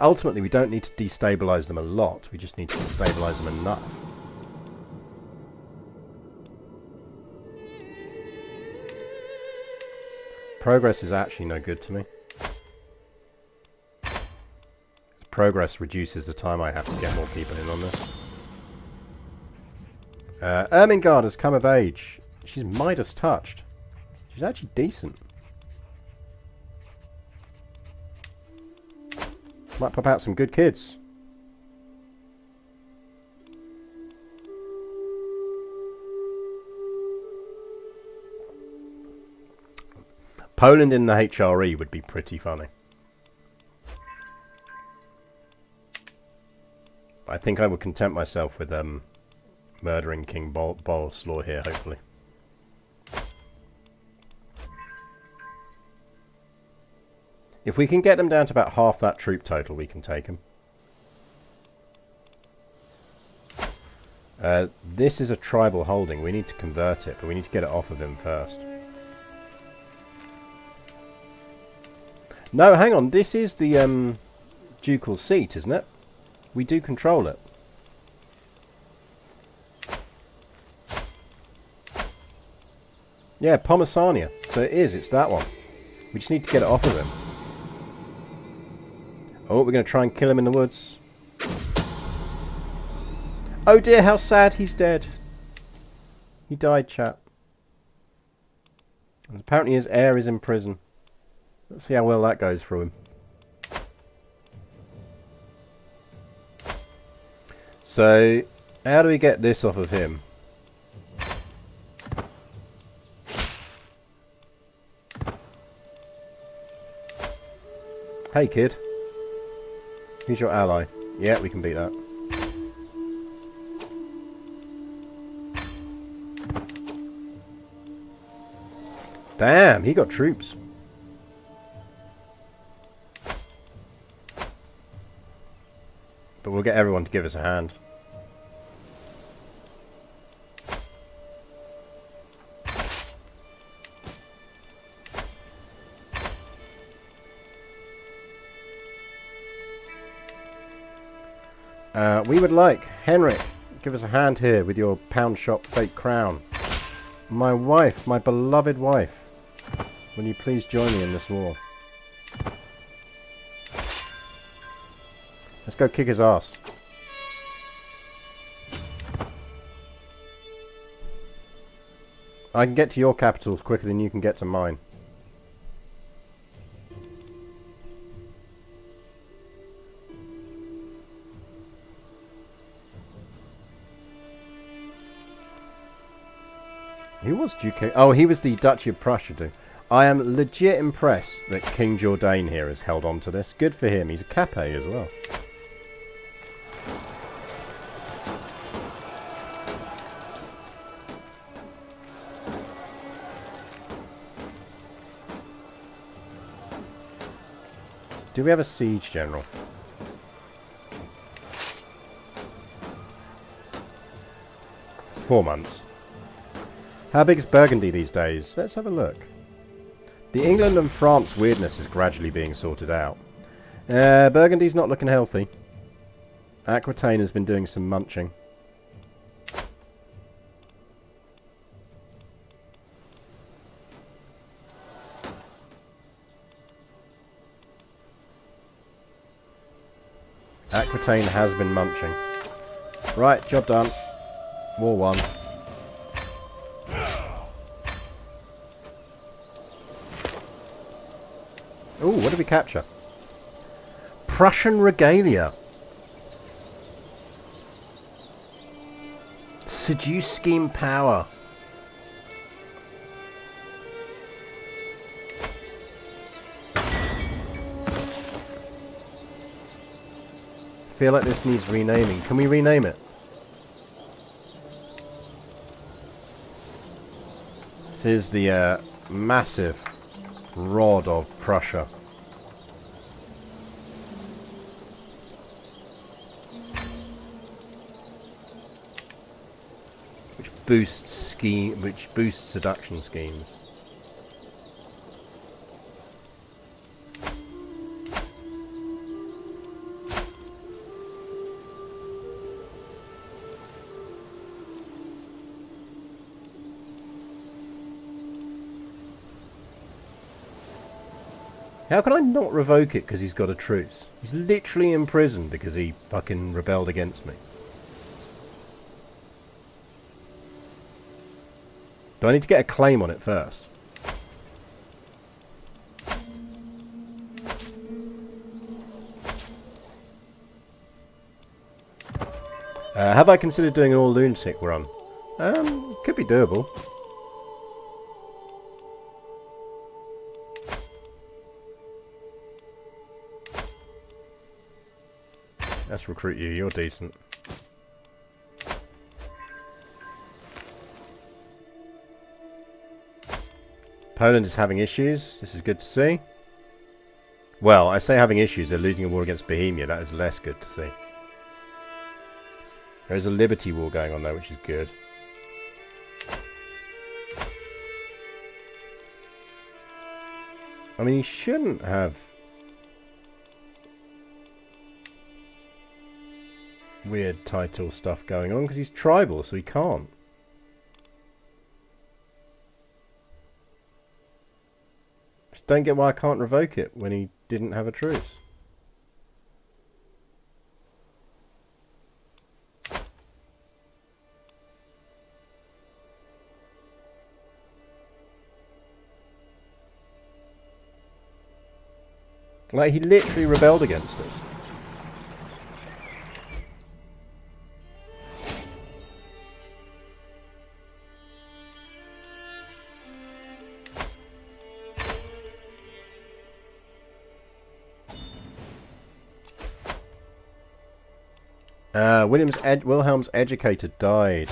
Ultimately, we don't need to destabilize them a lot. We just need to destabilize them enough. Progress is actually no good to me. Progress reduces the time I have to get more people in on this. Ermengarde has come of age. She's Midas touched. She's actually decent. Might pop out some good kids. Poland in the HRE would be pretty funny. I think I would content myself with murdering King Boleslaw here, hopefully. If we can get them down to about half that troop total, we can take them. This is a tribal holding. We need to convert it, but we need to get it off of him first. No, hang on. This is the ducal seat, isn't it? We do control it. Yeah, Pomesania. So it is. It's that one. We just need to get it off of him. Oh, we're going to try and kill him in the woods. Oh dear, how sad, he's dead. He died, chap. And apparently his heir is in prison. Let's see how well that goes through him. So, how do we get this off of him? Hey kid. Who's your ally? Yeah, we can beat that. Damn, he got troops. But we'll get everyone to give us a hand. We would like Henrik, give us a hand here with your pound shop fake crown. My wife, my beloved wife, will you please join me in this war? Let's go kick his ass. I can get to your capitals quicker than you can get to mine. Who was Duke? Oh, he was the Duchy of Prussia, dude. I am legit impressed that King Jourdain here has held on to this. Good for him. He's a Capet as well. Do we have a siege general? It's 4 months. How big is Burgundy these days? Let's have a look. The England and France weirdness is gradually being sorted out. Burgundy's not looking healthy. Aquitaine has been doing some munching. Aquitaine has been munching. Right, job done. War won. Ooh, what did we capture? Prussian regalia. Seduce scheme power. Feel like this needs renaming. Can we rename it? This is the massive rod of Prussia. Which boosts seduction schemes. How can I not revoke it because he's got a truce? He's literally in prison because he fucking rebelled against me. Do I need to get a claim on it first? Have I considered doing an all lunatic run? Could be doable. Let's recruit you, you're decent. Poland is having issues, this is good to see. Well, I say having issues, they're losing a war against Bohemia, that is less good to see. There is a liberty war going on though, which is good. I mean, he shouldn't have weird title stuff going on because he's tribal, so he can't. Just don't get why I can't revoke it when he didn't have a truce. Like, he literally rebelled against us. Wilhelm's educator died.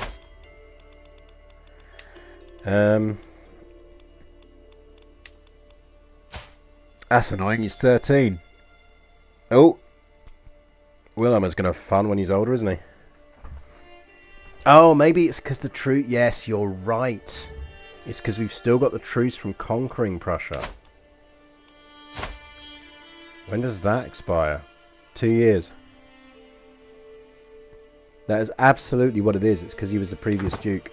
That's annoying, he's 13. Oh! Wilhelm is going to have fun when he's older, isn't he? Oh, maybe it's because the truce... Yes, you're right. It's because we've still got the truce from conquering Prussia. When does that expire? 2 years. That is absolutely what it is. It's because he was the previous duke.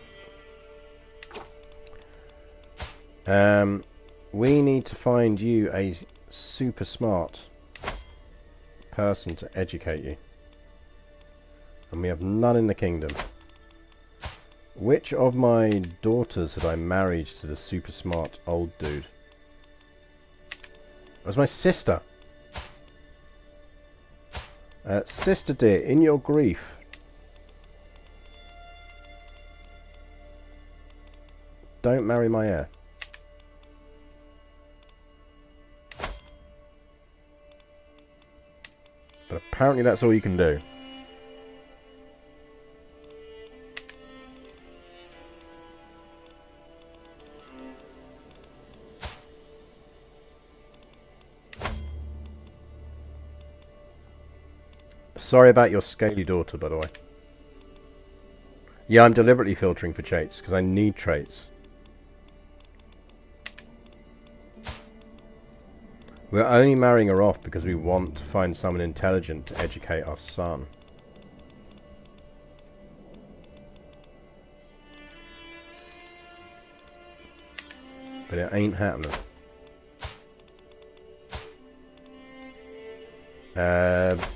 We need to find you a super smart person to educate you. And we have none in the kingdom. Which of my daughters had I married to the super smart old dude? It was my sister. Sister dear, in your grief, don't marry my heir. But apparently that's all you can do. Sorry about your scaly daughter, by the way. Yeah, I'm deliberately filtering for traits, because I need traits. We're only marrying her off because we want to find someone intelligent to educate our son. But it ain't happening.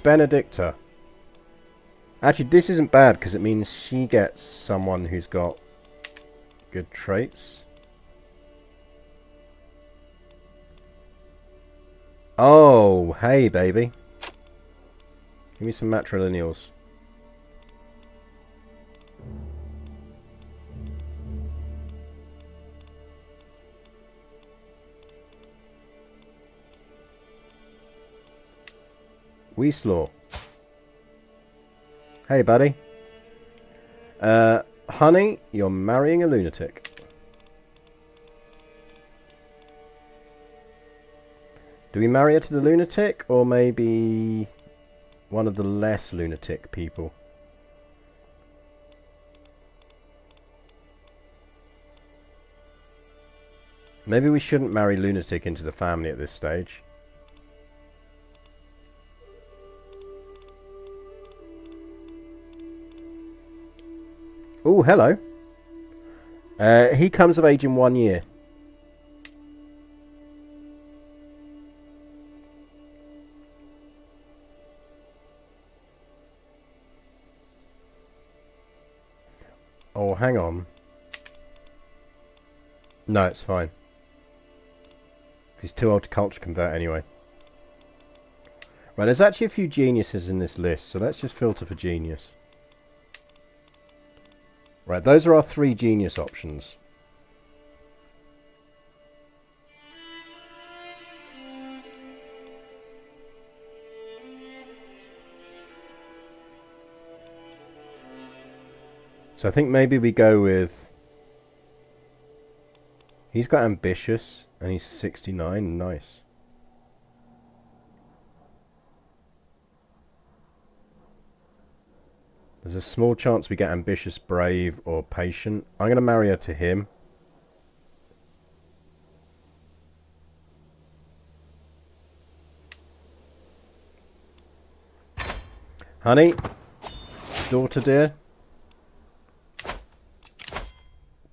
Benedicta. Actually, this isn't bad because it means she gets someone who's got good traits. Oh, hey, baby. Give me some matrilineals. Wieslaw. Hey, buddy. Honey, you're marrying a lunatic. Do we marry her to the lunatic, or maybe one of the less lunatic people? Maybe we shouldn't marry lunatic into the family at this stage. Oh, hello. He comes of age in 1 year. hang on. No, it's fine. He's too old to culture convert anyway. Right, there's actually a few geniuses in this list, so let's just filter for genius. Right, those are our 3 genius options. So I think maybe we go with... He's got ambitious, and he's 69. Nice. There's a small chance we get ambitious, brave, or patient. I'm going to marry her to him. Honey, daughter dear,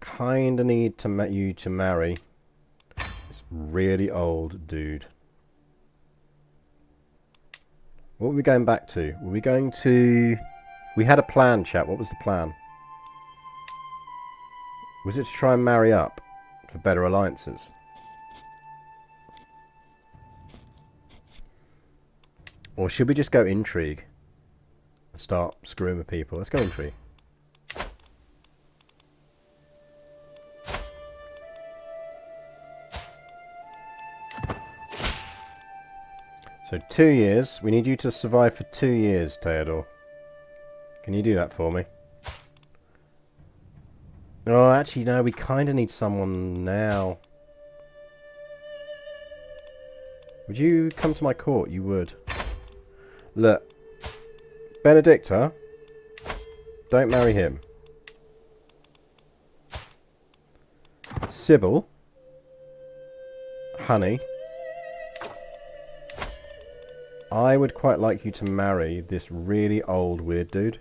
kinda need to you to marry this really old dude. What were we going back to? Were we going to... We had a plan, chat. What was the plan? Was it to try and marry up for better alliances? Or should we just go intrigue and start screwing with people? Let's go intrigue. So 2 years. We need you to survive for 2 years, Theodore. Can you do that for me? Oh, actually, no. We kind of need someone now. Would you come to my court? You would. Look. Benedicta. Don't marry him. Sybil. Honey. I would quite like you to marry this really old weird dude.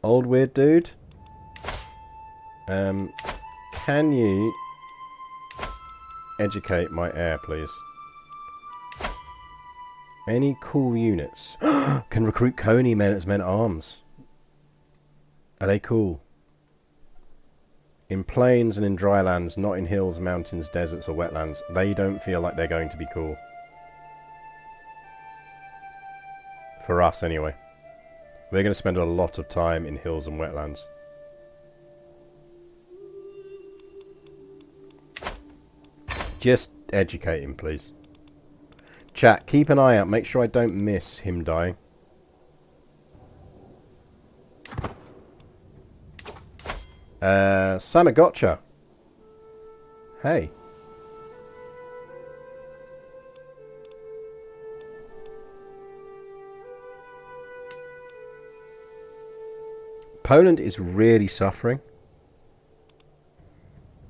Old weird dude. Can you educate my heir, please? Any cool units? Can recruit Coney men as men-at-arms. Are they cool? In plains and in dry lands, not in hills, mountains, deserts or wetlands. They don't feel like they're going to be cool. For us, anyway. We're going to spend a lot of time in hills and wetlands. Just educate him, please. Chat, keep an eye out. Make sure I don't miss him dying. Samagotcha. Hey. Poland is really suffering.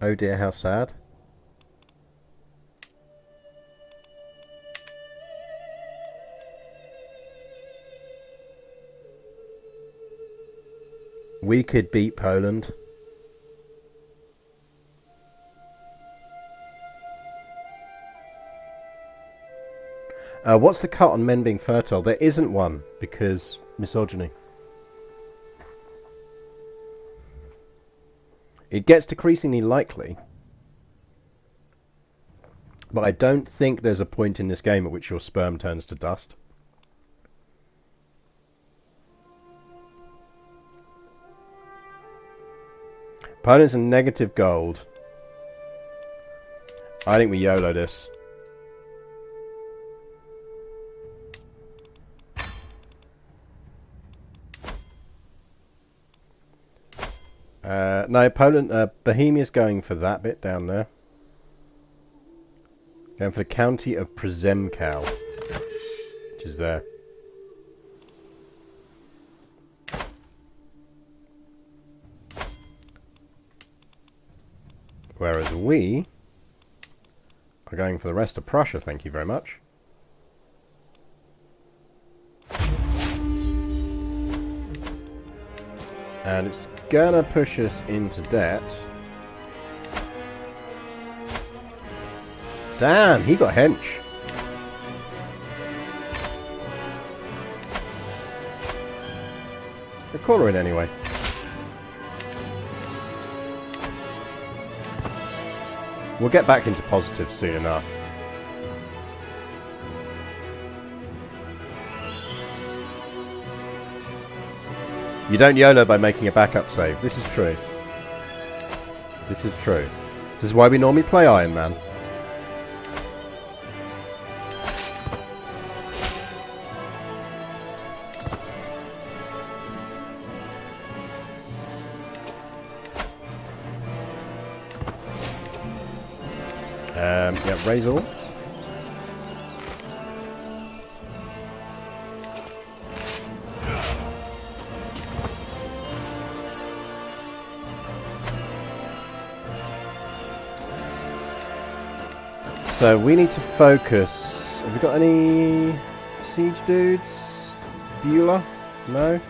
Oh dear, how sad. We could beat Poland. What's the cut on men being fertile? There isn't one, because misogyny. It gets decreasingly likely, but I don't think there's a point in this game at which your sperm turns to dust. Opponents are negative gold. I think we YOLO this. No, Poland, Bohemia's going for that bit down there. Going for the county of Przemkow, which is there. Whereas we are going for the rest of Prussia, thank you very much. And it's gonna push us into debt. Damn, he got hench. They're cornering anyway. We'll get back into positive soon enough. You don't YOLO by making a backup save. This is true. This is true. This is why we normally play Iron Man. Yeah, raise all. So we need to focus. Have we got any siege dudes? Beulah? No?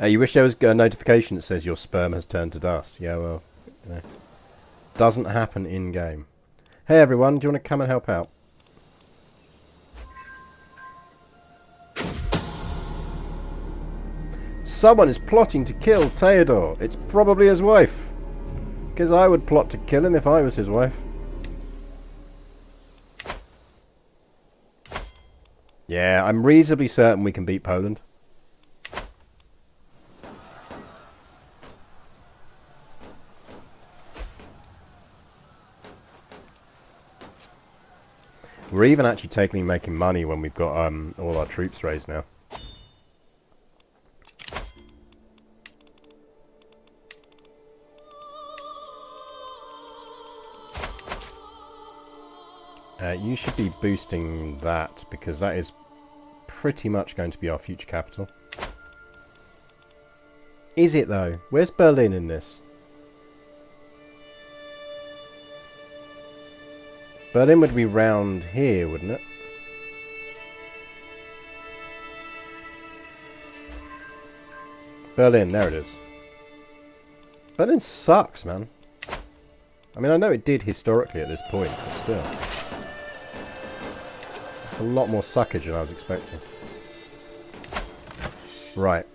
You wish there was a notification that says your sperm has turned to dust. Yeah, well, you know, doesn't happen in game. Hey everyone, do you want to come and help out? Someone is plotting to kill Theodore. It's probably his wife. Because I would plot to kill him if I was his wife. Yeah, I'm reasonably certain we can beat Poland. We're even actually technically making money when we've got all our troops raised now. You should be boosting that because that is pretty much going to be our future capital. Is it though? Where's Berlin in this? Berlin would be round here, wouldn't it? Berlin, there it is. Berlin sucks, man. I mean, I know it did historically at this point, but still. It's a lot more suckage than I was expecting. Right.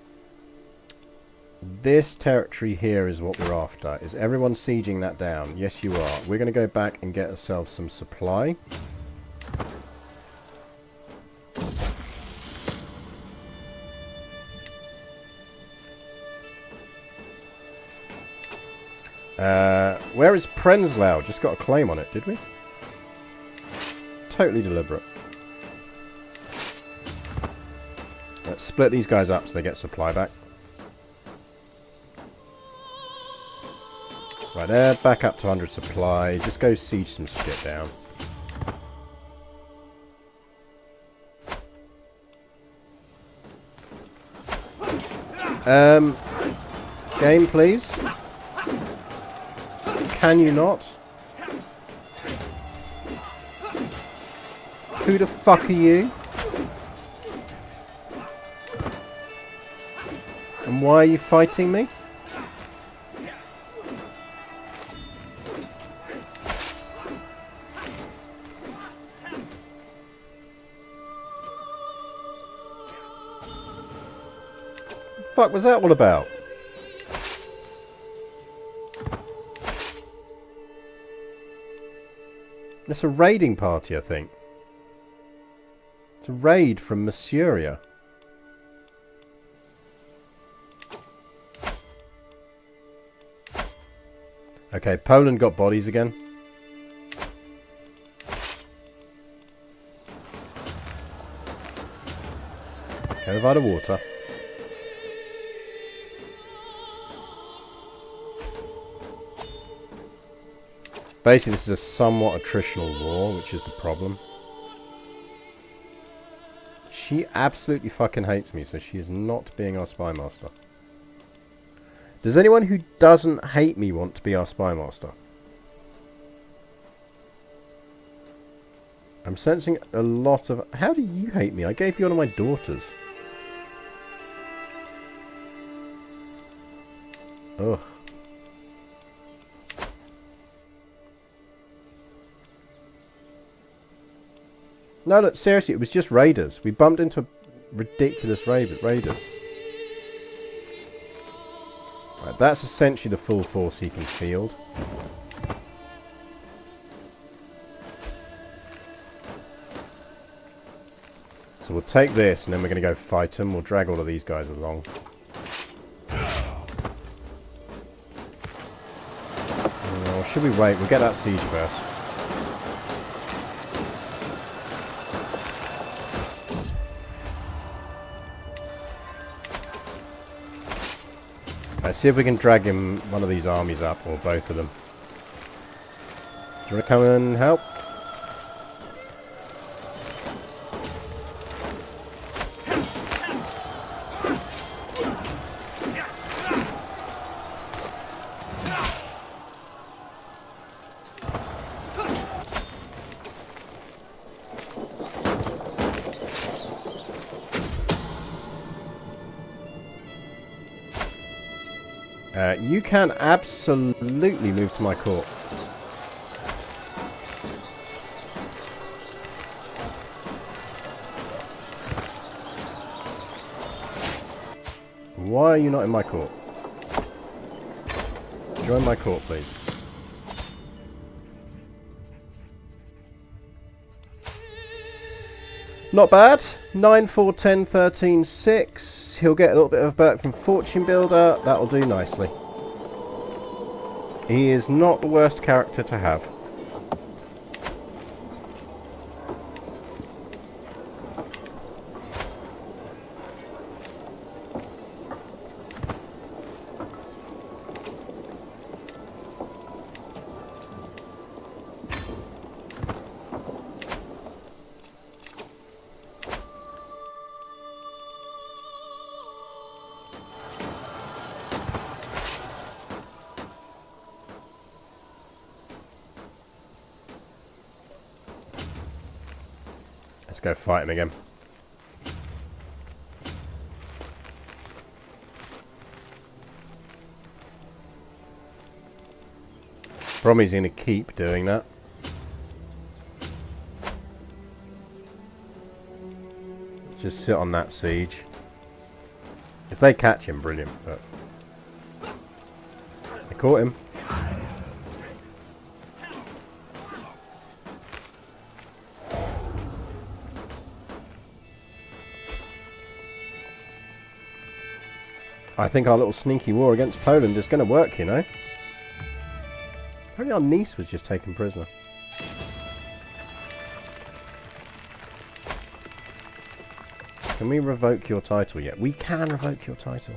This territory here is what we're after. Is everyone sieging that down? Yes, you are. We're going to go back and get ourselves some supply. Where is Prenzlau? Just got a claim on it, did we? Totally deliberate. Let's split these guys up so they get supply back. Right there, back up to 100 supply. Just go siege some shit down. Game, please. Can you not? Who the fuck are you? And why are you fighting me? What the fuck was that all about? It's a raiding party, I think. It's a raid from Masuria. Okay, Poland got bodies again. Okay, we've had a water. Basically, this is a somewhat attritional war, which is the problem. She absolutely fucking hates me, so she is not being our spy master. Does anyone who doesn't hate me want to be our spy master? I'm sensing a lot of... How do you hate me? I gave you one of my daughters. Ugh. No, look, seriously, it was just raiders. We bumped into ridiculous raiders. Right, that's essentially the full force he can field. So we'll take this, and then we're going to go fight them. We'll drag all of these guys along. Or should we wait? We'll get that siege first. Let's see if we can drag one of these armies up, or both of them. Do you want to come and help? You can absolutely move to my court. Why are you not in my court? Join my court, please. Not bad. 9, 4, 10, 13, 6. He'll get a little bit of back from Fortune Builder. That'll do nicely. He is not the worst character to have. Let's go fight him again. Bromy's going to keep doing that. Just sit on that siege. If they catch him, brilliant, but they caught him. I think our little sneaky war against Poland is going to work, you know. Apparently our niece was just taken prisoner. Can we revoke your title yet? We can revoke your title.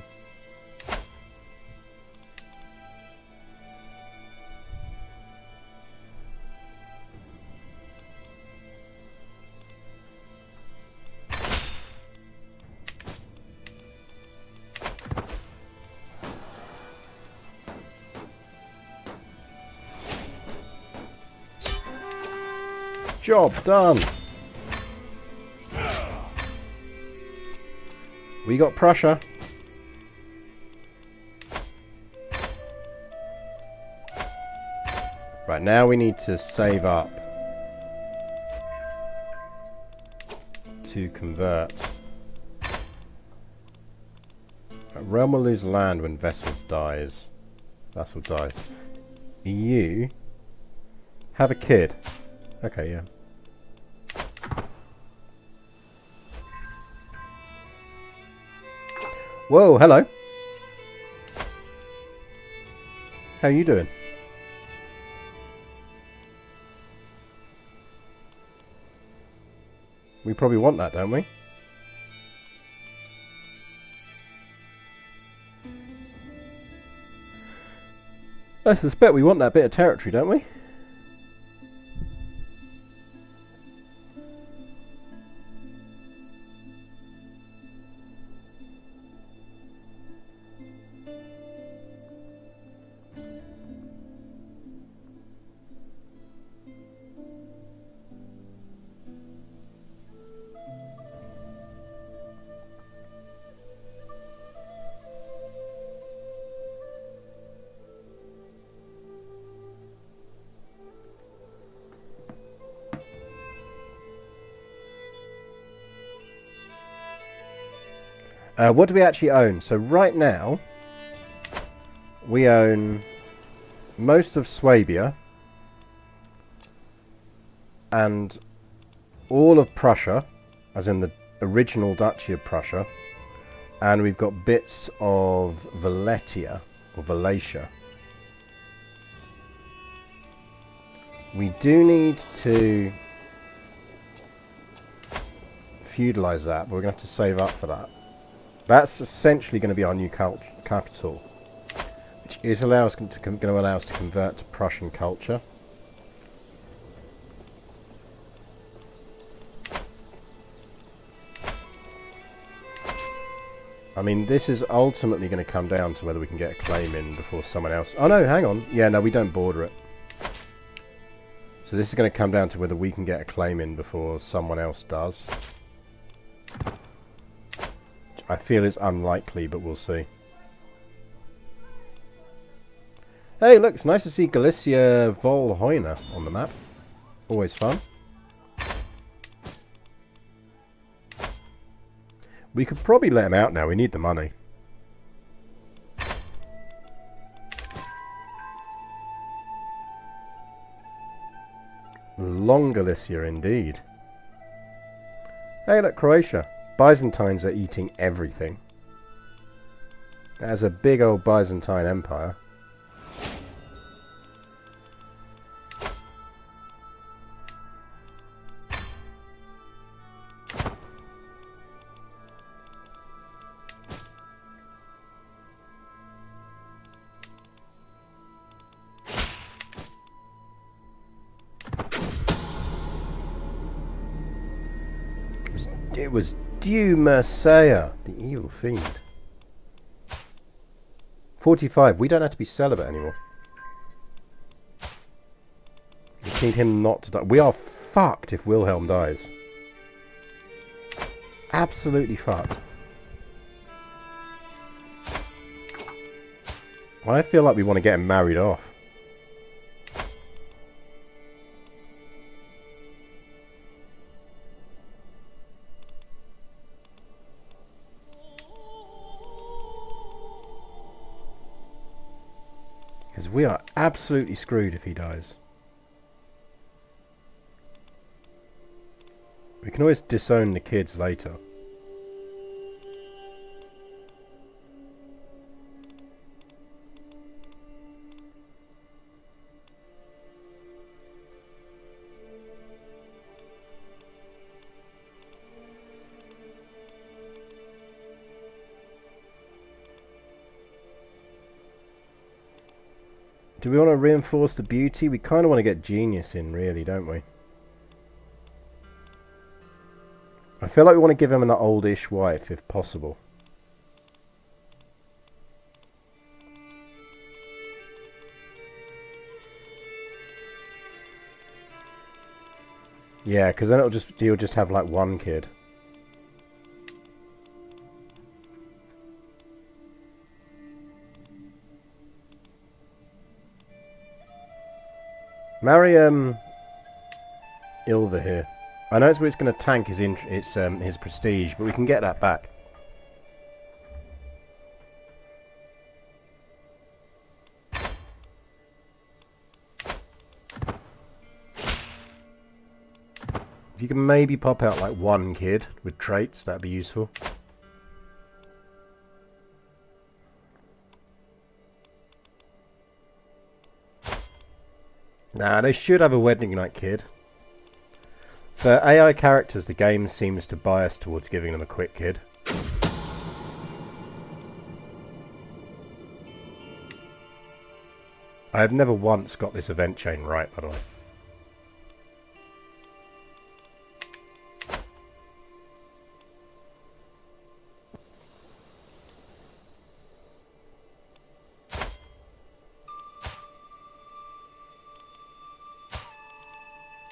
Job done. We got Prussia. Right, now we need to save up to convert. Realm will lose land when vessel dies. Vessel dies. You have a kid. Okay, yeah. Whoa, hello. How you doing? We probably want that, don't we? I suspect we want that bit of territory, don't we? What do we actually own? So right now, we own most of Swabia and all of Prussia, as in the original Duchy of Prussia, and we've got bits of Valetia, or Wallachia. We do need to feudalise that, but we're going to have to save up for that. That's essentially going to be our new capital, which is going to allow us to convert to Prussian culture. I mean, this is ultimately going to come down to whether we can get a claim in before someone else... Oh no, hang on. Yeah, no, we don't border it. So this is going to come down to whether we can get a claim in before someone else does. I feel it's unlikely, but we'll see. Hey, look, it's nice to see Galicia Volhoina on the map. Always fun. We could probably let him out now. We need the money. Long Galicia, indeed. Hey, look, Croatia. Byzantines are eating everything. That's a big old Byzantine empire. It was Dieu Messiah, the evil fiend. 45. We don't have to be celibate anymore. We just need him not to die. We are fucked if Wilhelm dies. Absolutely fucked. I feel like we want to get him married off. Because we are absolutely screwed if he dies. We can always disown the kids later. Do we want to reinforce the beauty? We kind of want to get genius in, really, don't we? I feel like we want to give him an oldish wife, if possible. Yeah, because then he'll just have like one kid. Marry Ilva here. I know it's going to tank his prestige, but we can get that back. If you can maybe pop out like one kid with traits, that'd be useful. Nah, they should have a wedding night kid. For AI characters, the game seems to bias towards giving them a quick kid. I have never once got this event chain right, by the way.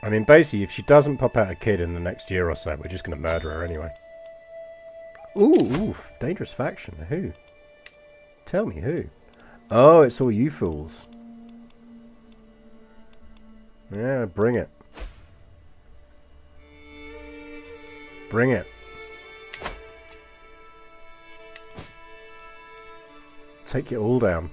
I mean, basically, if she doesn't pop out a kid in the next year or so, we're just going to murder her anyway. Ooh, dangerous faction. Who? Tell me who. Oh, it's all you fools. Yeah, bring it. Bring it. take it all down.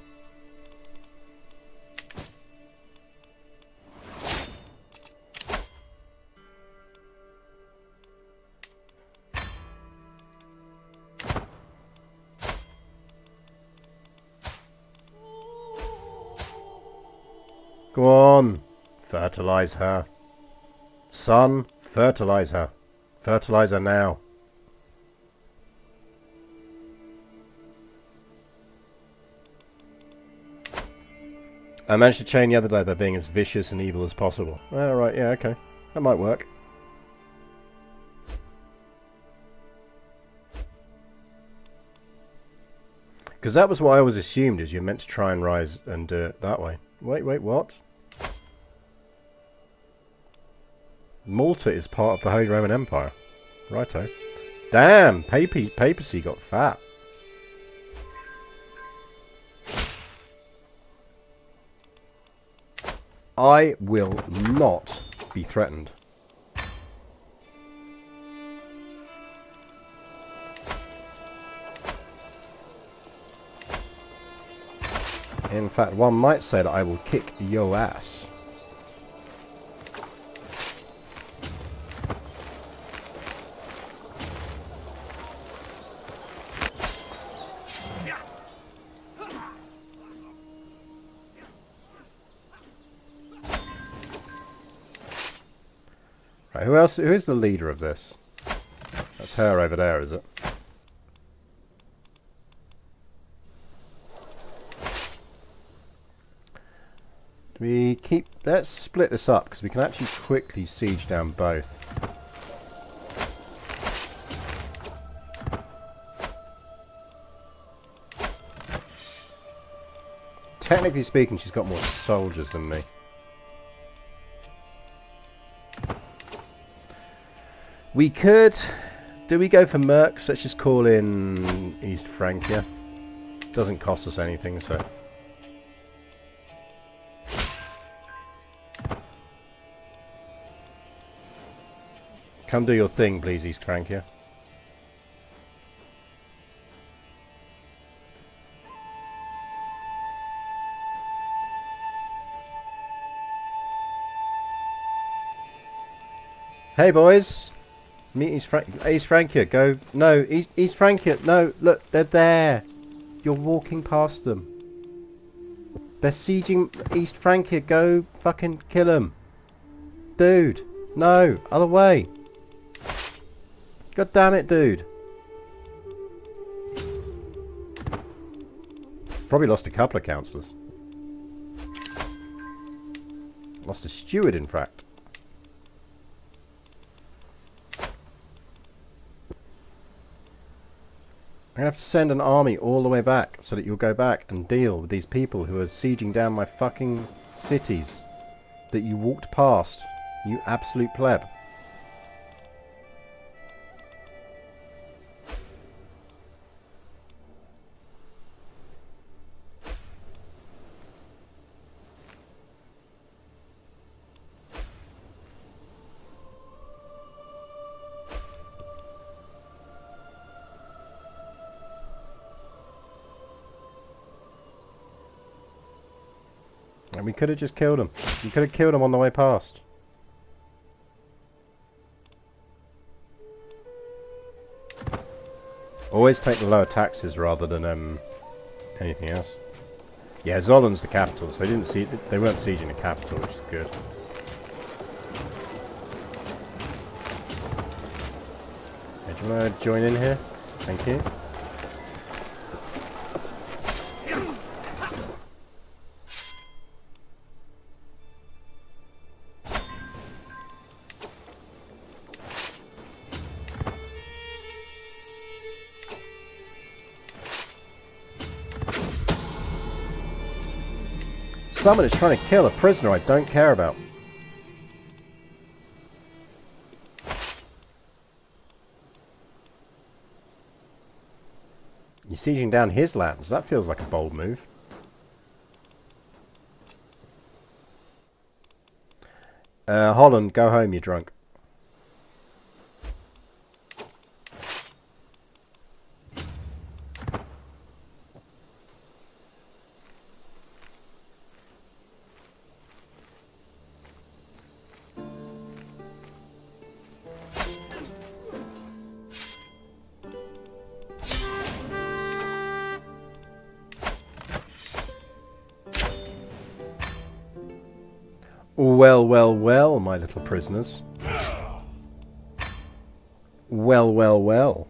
Go on, fertilize her. Son, fertilize her. Fertilize her now. I managed to chain the other day by being as vicious and evil as possible. Oh, right, yeah, okay. That might work. Because that was what I always assumed, is you're meant to try and rise and do it that way. Wait, what? Malta is part of the Holy Roman Empire. Righto. Damn, papacy got fat. I will not be threatened. In fact, one might say that I will kick your ass. Right, who else? Who is the leader of this? That's her over there, is it? Let's split this up, because we can actually quickly siege down both. Technically speaking, she's got more soldiers than me. We could... Do we go for mercs? Let's just call in East Francia. Doesn't cost us anything, so... Come do your thing, please, East Francia. Hey, boys. Meet East Francia. Go. No, East Francia. No, look, they're there. You're walking past them. They're sieging East Francia. Go fucking kill them. Dude. No, other way. God damn it, dude. Probably lost a couple of councillors. Lost a steward, in fact. I'm going to have to send an army all the way back so that you'll go back and deal with these people who are sieging down my fucking cities that you walked past, you absolute pleb. And we could have just killed him. We could have killed him on the way past. Always take the lower taxes rather than anything else. Yeah, Zollen's the capital, so they weren't sieging the capital, which is good. Okay, do you want to join in here? Thank you. Someone is trying to kill a prisoner I don't care about. You're sieging down his lands. That feels like a bold move. Holland, go home, you drunk. Well, well, well, my little prisoners. Well, well, well.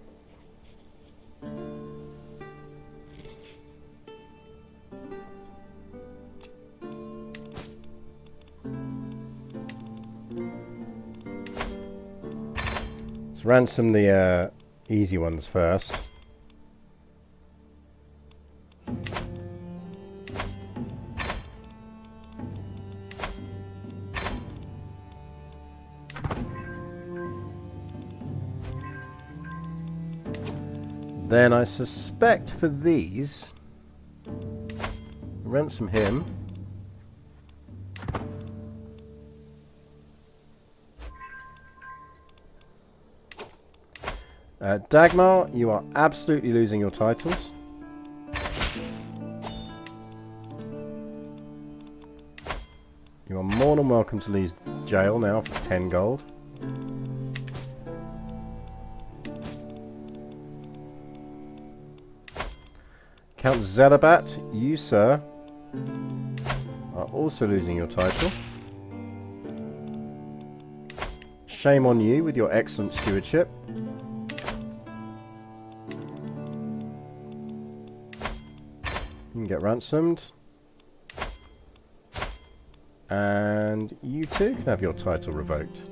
Let's ransom the easy ones first. Then I suspect for these, ransom him. Dagmar, you are absolutely losing your titles. You are more than welcome to leave jail now for 10 gold. Count Zelabat, you, sir, are also losing your title. Shame on you with your excellent stewardship. You can get ransomed. And you too can have your title revoked.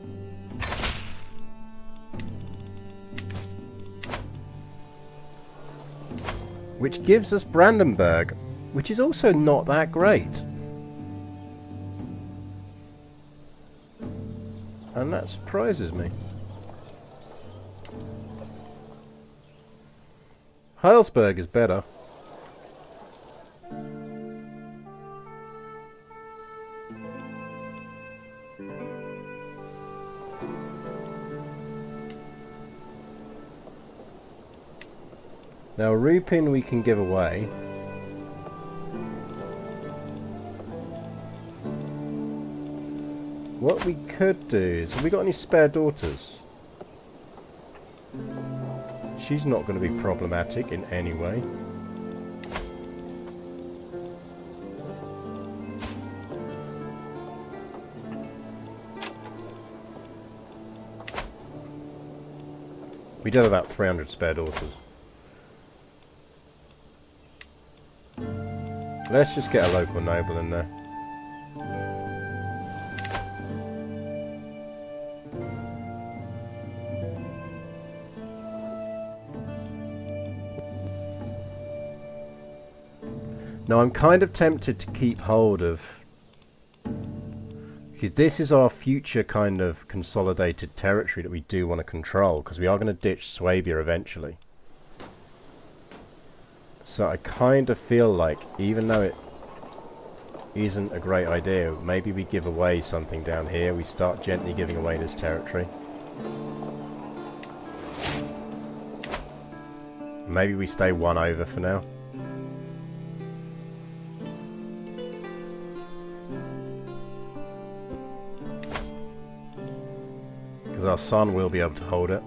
Which gives us Brandenburg, which is also not that great. And that surprises me. Heilsberg is better. Now Rupin we can give away. What we could do is, have we got any spare daughters? She's not going to be problematic in any way. We do have about 300 spare daughters. Let's just get a local noble in there. Now I'm kind of tempted to keep hold of, because this is our future kind of consolidated territory that we do want to control, because we are going to ditch Swabia eventually. So I kind of feel like, even though it isn't a great idea, maybe we give away something down here. We start gently giving away this territory. Maybe we stay one over for now. Because our son will be able to hold it.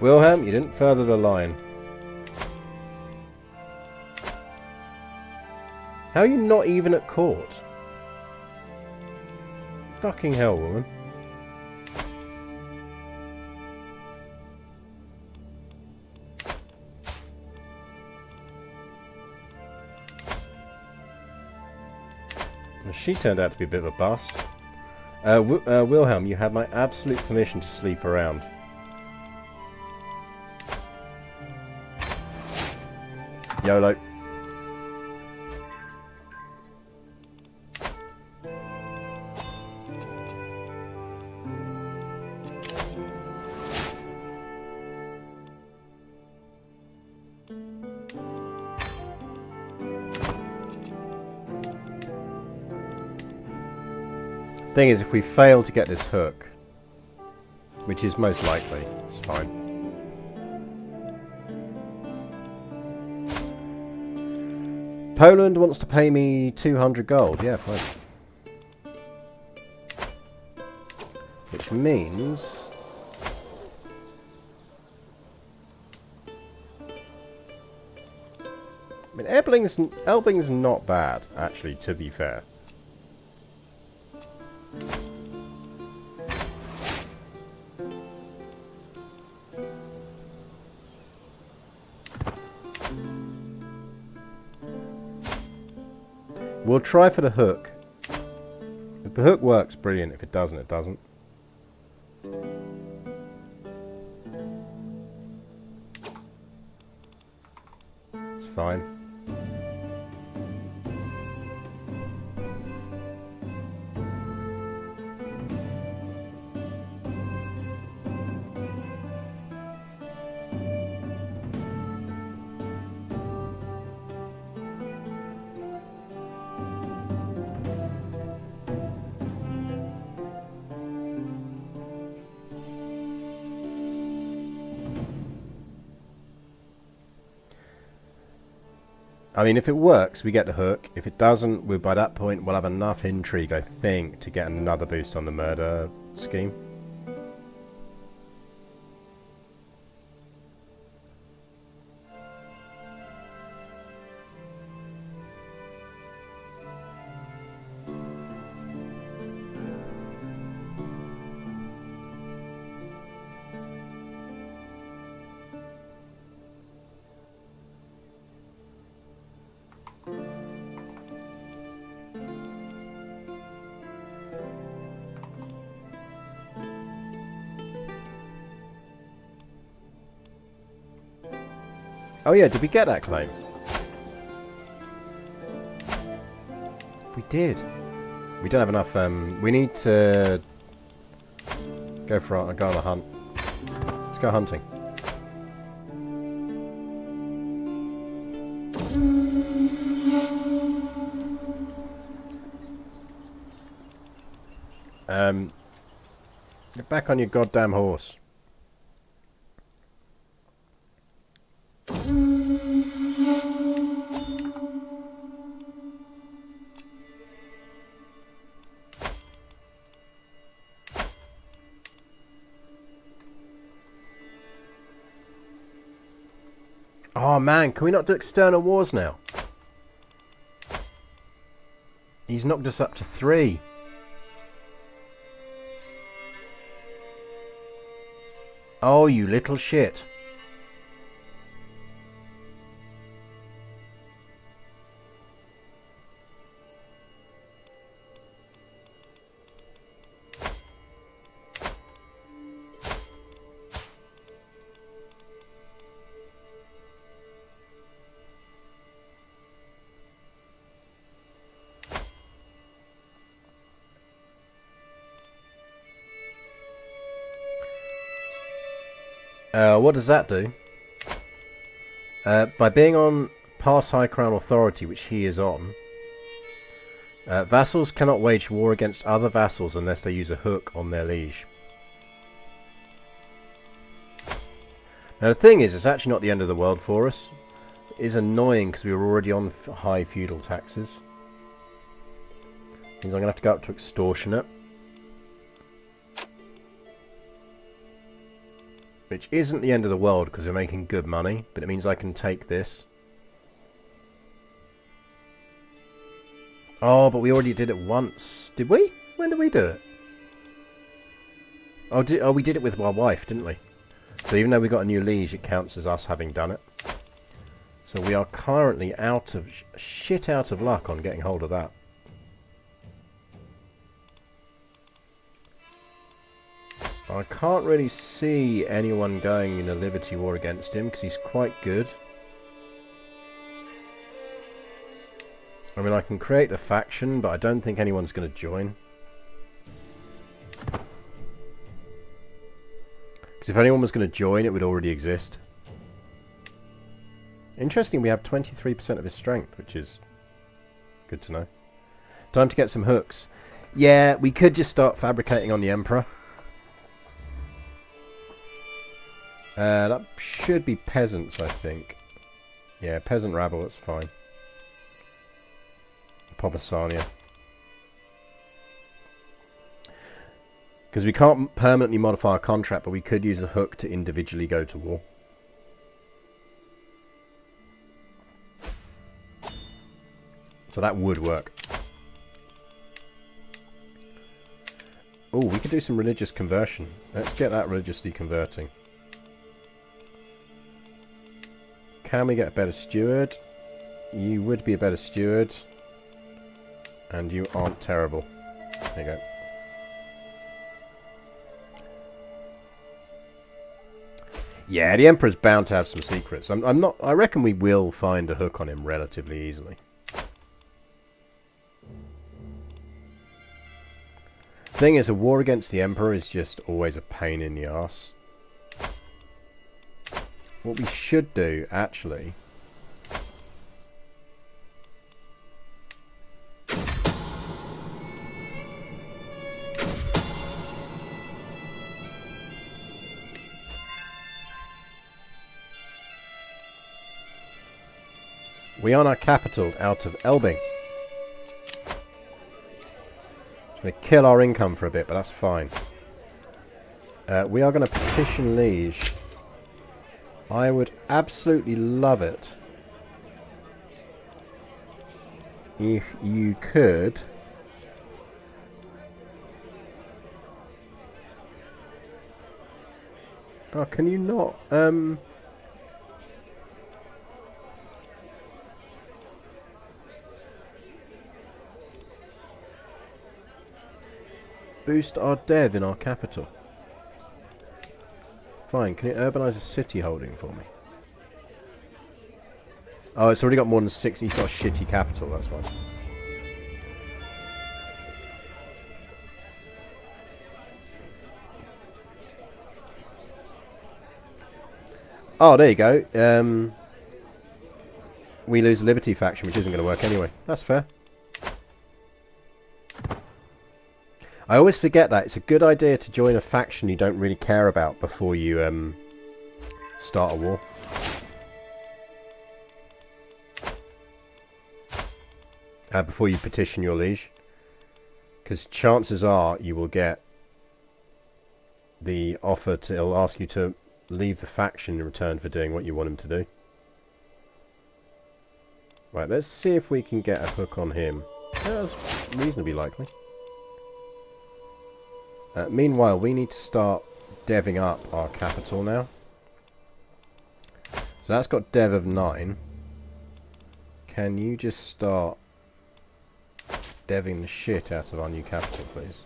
Wilhelm, you didn't further the line. How are you not even at court? Fucking hell, woman. Well, she turned out to be a bit of a bust. Wilhelm, you have my absolute permission to sleep around. YOLO. Thing is, if we fail to get this hook, which is most likely, it's fine. Poland wants to pay me 200 gold. Yeah, fine. Which means I mean, Elbing's not bad, actually, to be fair. We'll try for the hook. If the hook works, brilliant. If it doesn't, it doesn't. It's fine. I mean, if it works, we get the hook. If it doesn't, by that point, we'll have enough intrigue, I think, to get another boost on the murder scheme. Oh yeah, did we get that claim? We did. We don't have enough, we need to go on a hunt. Let's go hunting. Get back on your goddamn horse. Oh man, can we not do external wars now? He's knocked us up to 3. Oh, you little shit. What does that do? By being on Pass High Crown Authority, which he is on, vassals cannot wage war against other vassals unless they use a hook on their liege. Now the thing is, it's actually not the end of the world for us. It is annoying because we were already on high feudal taxes. Means I'm going to have to go up to extortionate. Which isn't the end of the world because we're making good money, but it means I can take this. Oh, but we already did it once. Did we? When did we do it? Oh, we did it with my wife, didn't we? So even though we got a new liege, it counts as us having done it. So we are currently out of luck on getting hold of that. I can't really see anyone going in a Liberty War against him because he's quite good. I mean, I can create a faction, but I don't think anyone's going to join. Because if anyone was going to join, it would already exist. Interesting, we have 23% of his strength, which is good to know. Time to get some hooks. Yeah, we could just start fabricating on the Emperor. That should be peasants, I think. Yeah, peasant rabble, that's fine. Popasania. Because we can't permanently modify our contract, but we could use a hook to individually go to war. So that would work. Oh, we could do some religious conversion. Let's get that religiously converting. Can we get a better steward? You would be a better steward. And you aren't terrible. There you go. Yeah, the Emperor's bound to have some secrets. I'm not. I reckon we will find a hook on him relatively easily. Thing is, a war against the Emperor is just always a pain in the arse. What we should do, actually... We are now capital out of Elbing. It's going to kill our income for a bit, but that's fine. We are going to petition Liege. I would absolutely love it if you could oh, can you not boost our dev in our capital? Fine, can you urbanize a city holding for me? Oh, it's already got more than 60. It's got a shitty capital, that's fine. Oh, there you go. We lose the Liberty faction, which isn't going to work anyway. That's fair. I always forget that. It's a good idea to join a faction you don't really care about before you start a war. Before you petition your liege. Because chances are you will get the offer to... It'll ask you to leave the faction in return for doing what you want him to do. Right, let's see if we can get a hook on him. Yeah, that's reasonably likely. Meanwhile, we need to start deving up our capital now. So that's got dev of 9. Can you just start deving the shit out of our new capital, please?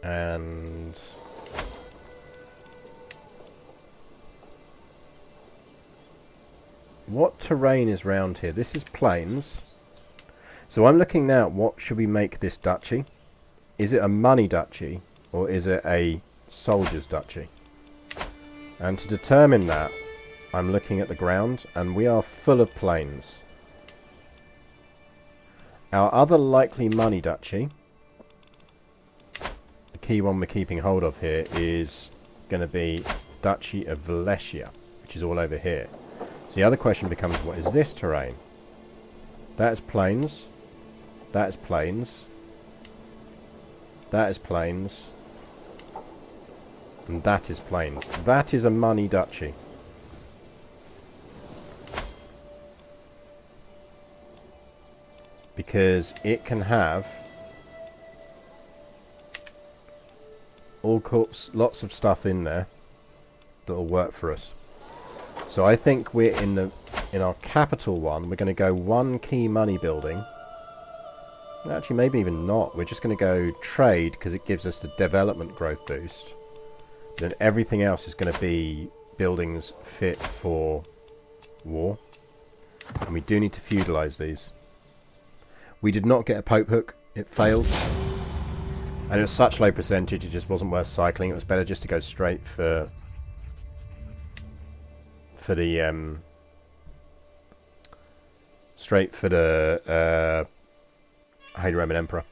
And... what terrain is round here? This is plains. So I'm looking now at what should we make this duchy. Is it a money duchy or is it a soldier's duchy? And to determine that, I'm looking at the ground and we are full of plains. Our other likely money duchy, the key one we're keeping hold of here, is going to be Duchy of Wallachia, which is all over here. So the other question becomes, what is this terrain? That is plains. That is plains. That is plains. And that is plains. That is a money duchy. Because it can have lots of stuff in there that will work for us. So I think we're in our capital one, we're going to go one key money building. Actually, maybe even not. We're just going to go trade because it gives us the development growth boost. Then everything else is going to be buildings fit for war. And we do need to feudalise these. We did not get a Pope hook. It failed. And it was such low percentage, it just wasn't worth cycling. It was better just to go straight for the Holy Roman Emperor.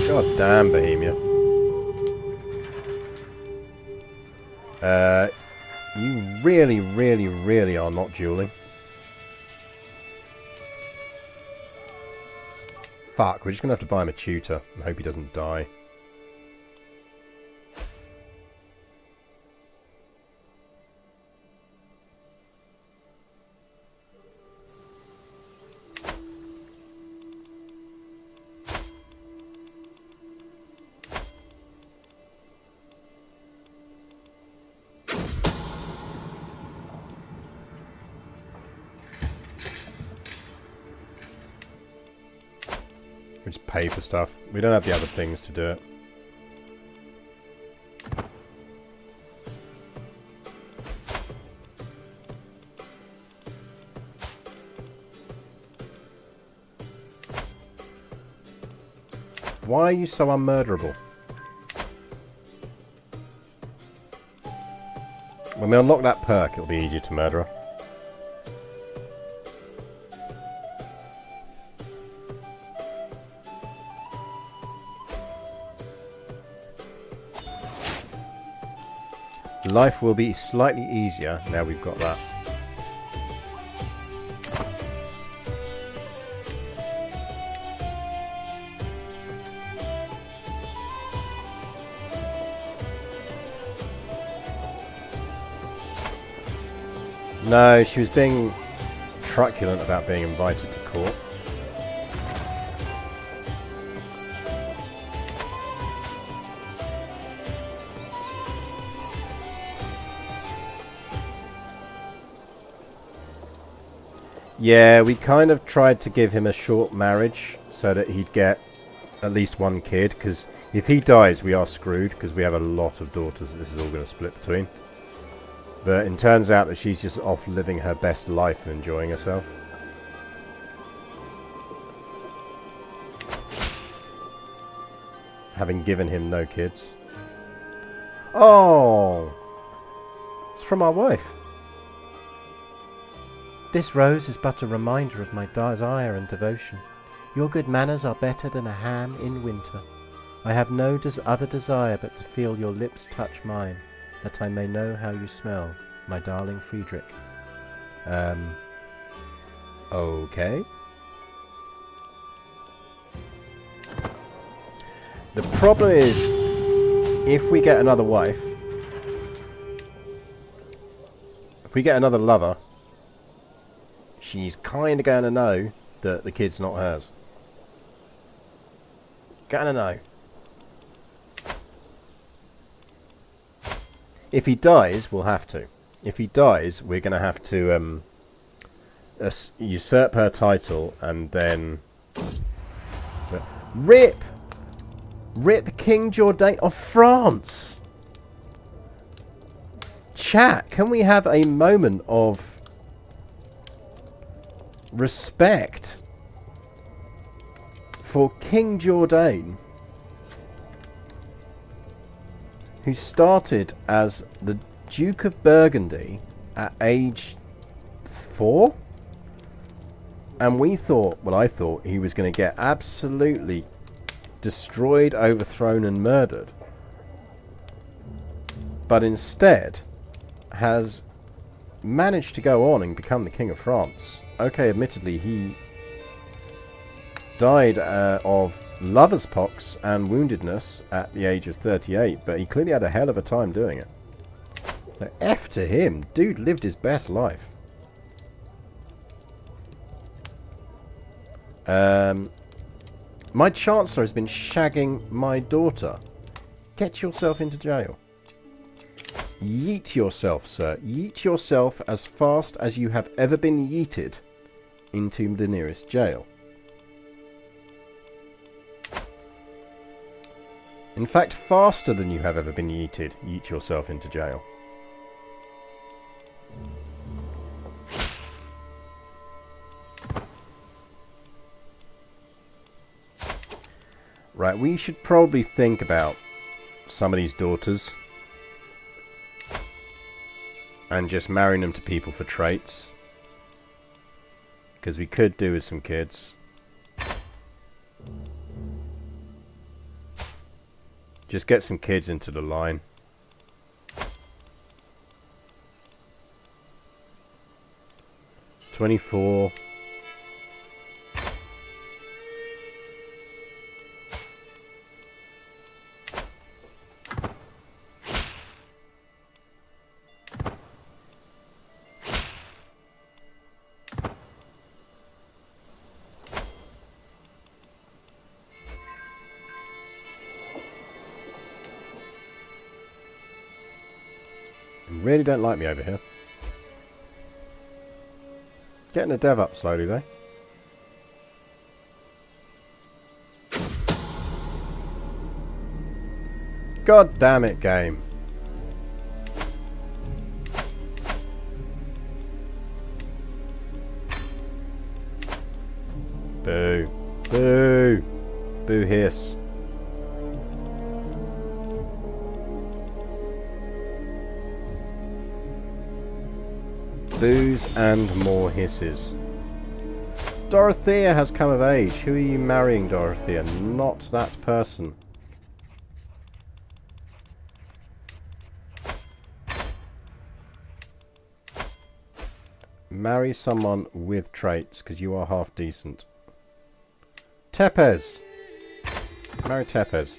God damn, Bohemia. You really, really, really are not dueling. Fuck, we're just going to have to buy him a tutor and hope he doesn't die. We just pay for stuff. We don't have the other things to do it. Why are you so unmurderable? When we unlock that perk, it'll be easier to murder her. Life will be slightly easier now we've got that. No, she was being truculent about being invited to court. Yeah, we kind of tried to give him a short marriage so that he'd get at least one kid, because if he dies we are screwed, because we have a lot of daughters that this is all going to split between. But it turns out that she's just off living her best life and enjoying herself. Having given him no kids. Oh! It's from our wife. This rose is but a reminder of my desire and devotion. Your good manners are better than a ham in winter. I have no other desire but to feel your lips touch mine, that I may know how you smell, my darling Friedrich. Okay. The problem is, if we get another wife, if we get another lover, she's kind of going to know that the kid's not hers. Gonna know. If he dies, we'll have to. If he dies, we're going to have to usurp her title and then... RIP! RIP King Jourdain of France! Chat, can we have a moment of respect for King Jourdain, who started as the Duke of Burgundy at age 4? And we thought, well, I thought he was going to get absolutely destroyed, overthrown and murdered. But instead has managed to go on and become the King of France. Okay, admittedly, he died of lover's pox and woundedness at the age of 38, but he clearly had a hell of a time doing it. So F to him. Dude lived his best life. My Chancellor has been shagging my daughter. Get yourself into jail. Yeet yourself, sir. Yeet yourself as fast as you have ever been yeeted into the nearest jail. In fact, faster than you have ever been yeeted. Yeet yourself into jail. Right, we should probably think about some of these daughters and just marrying them to people for traits, because we could do with some kids. Just get some kids into the line. 24. You really don't like me over here. Getting the dev up slowly though. God damn it, game. Boo. Boo. Boo hiss. Boos and more hisses. Dorothea has come of age. Who are you marrying, Dorothea? Not that person. Marry someone with traits, because you are half decent. Tepes. Marry Tepes.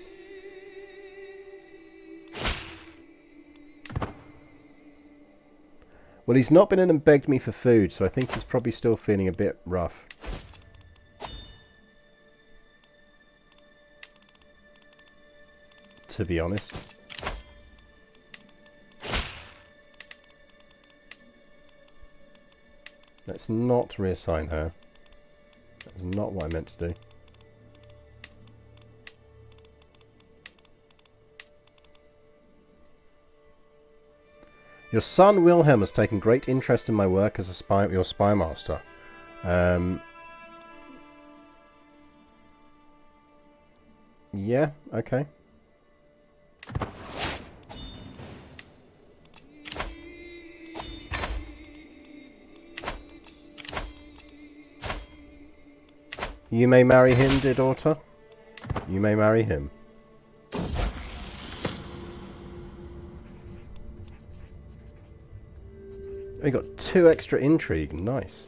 Well, he's not been in and begged me for food, so I think he's probably still feeling a bit rough. To be honest. Let's not reassign her. That's not what I meant to do. Your son Wilhelm has taken great interest in my work as your spy master. Yeah, okay. You may marry him, dear daughter. You may marry him. We got 2 extra intrigue. Nice.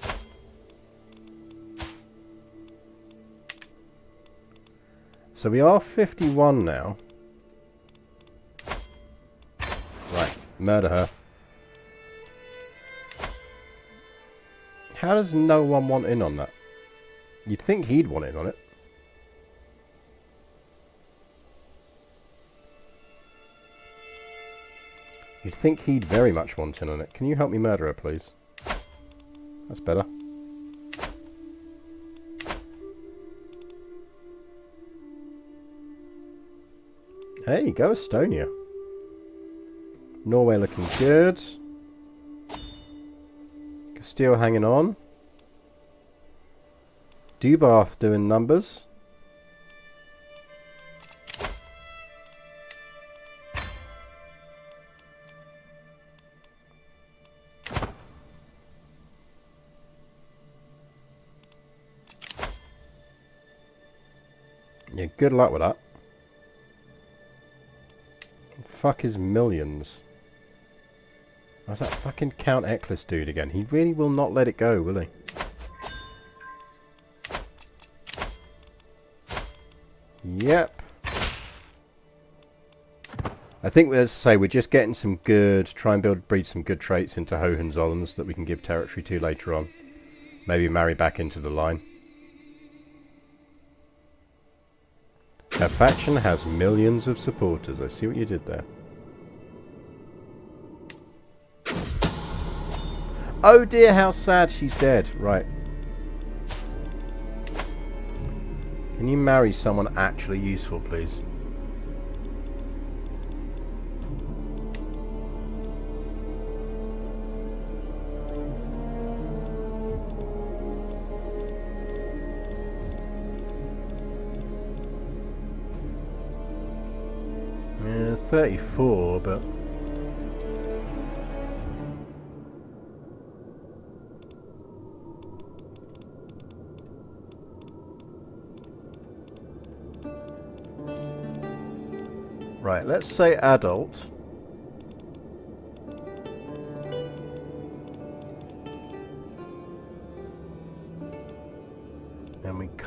So we are 51 now. Right, murder her. How does no one want in on that? You'd think he'd want in on it. You'd think he'd very much want in on it. Can you help me murder her, please? That's better. Hey, go Estonia. Norway looking good. Castile hanging on. Dubath doing numbers. Yeah, good luck with that. Fuck his millions. Where's that fucking Count Eccles dude again? He really will not let it go, will he? Yep. I think, as I say, we're just getting some good... Try and breed some good traits into Hohenzollerns that we can give territory to later on. Maybe marry back into the line. Her faction has millions of supporters. I see what you did there. Oh dear, how sad she's dead. Right. Can you marry someone actually useful, please? Yeah, 34, but... Right, let's say adult.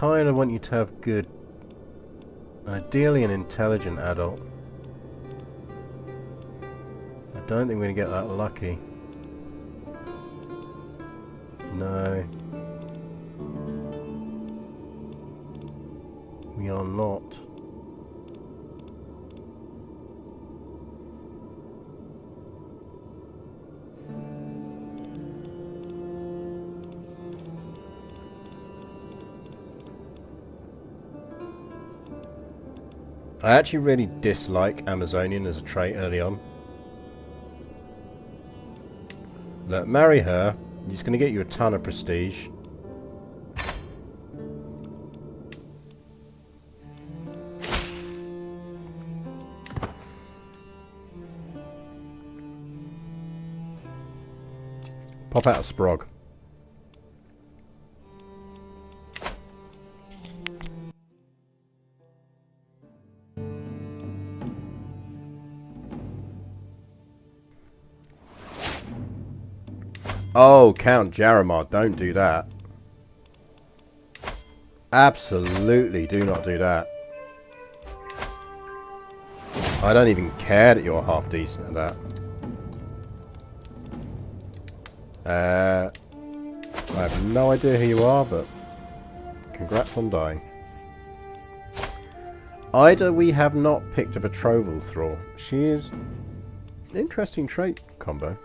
kind of want you to have good, ideally an intelligent adult. I don't think we're going to get that lucky. No. We are not. I actually really dislike Amazonian as a trait early on. Look, marry her. It's going to get you a ton of prestige. Pop out a Sprog. Oh, Count Jaramar, don't do that. Absolutely do not do that. I don't even care that you're half decent at that. I have no idea who you are, but congrats on dying. Ida, we have not picked a betrothal thrall. She is an interesting trait combo.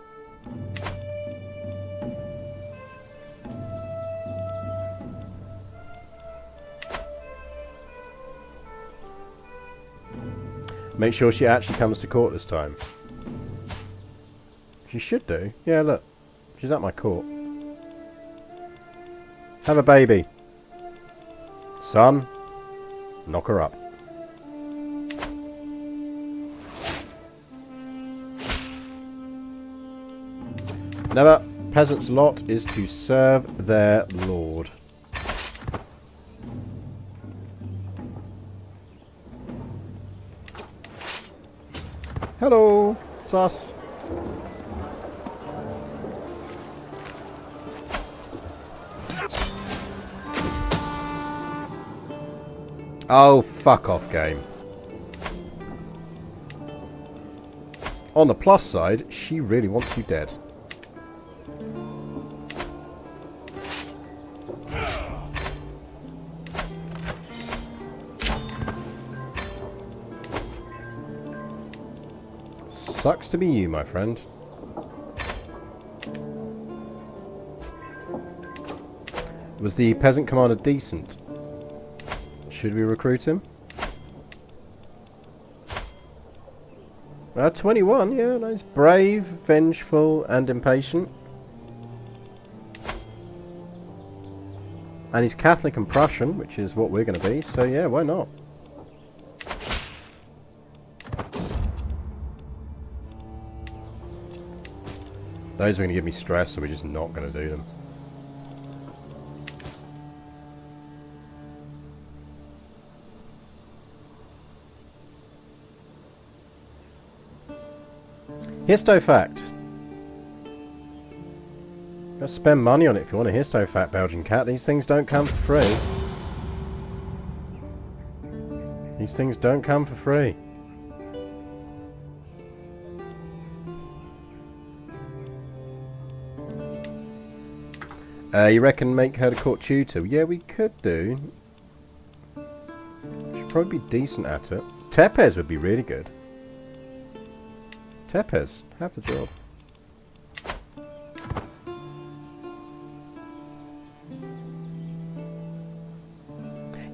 Make sure she actually comes to court this time. She should do. Yeah, look. She's at my court. Have a baby. Son, knock her up. Never. Peasant's lot is to serve their lord. Hello, it's us. Oh, fuck off, game. On the plus side, she really wants you dead. Sucks to be you, my friend. Was the peasant commander decent? Should we recruit him? 21, yeah, nice. Brave, vengeful, and impatient. And he's Catholic and Prussian, which is what we're going to be, so yeah, why not? Those are going to give me stress, so we're just not going to do them. Histo fact. Gotta spend money on it if you want a histo fact, Belgian cat. These things don't come for free. These things don't come for free. You reckon make her the court tutor? Yeah, we could do. She'd probably be decent at it. Tepes would be really good. Tepes, have the job.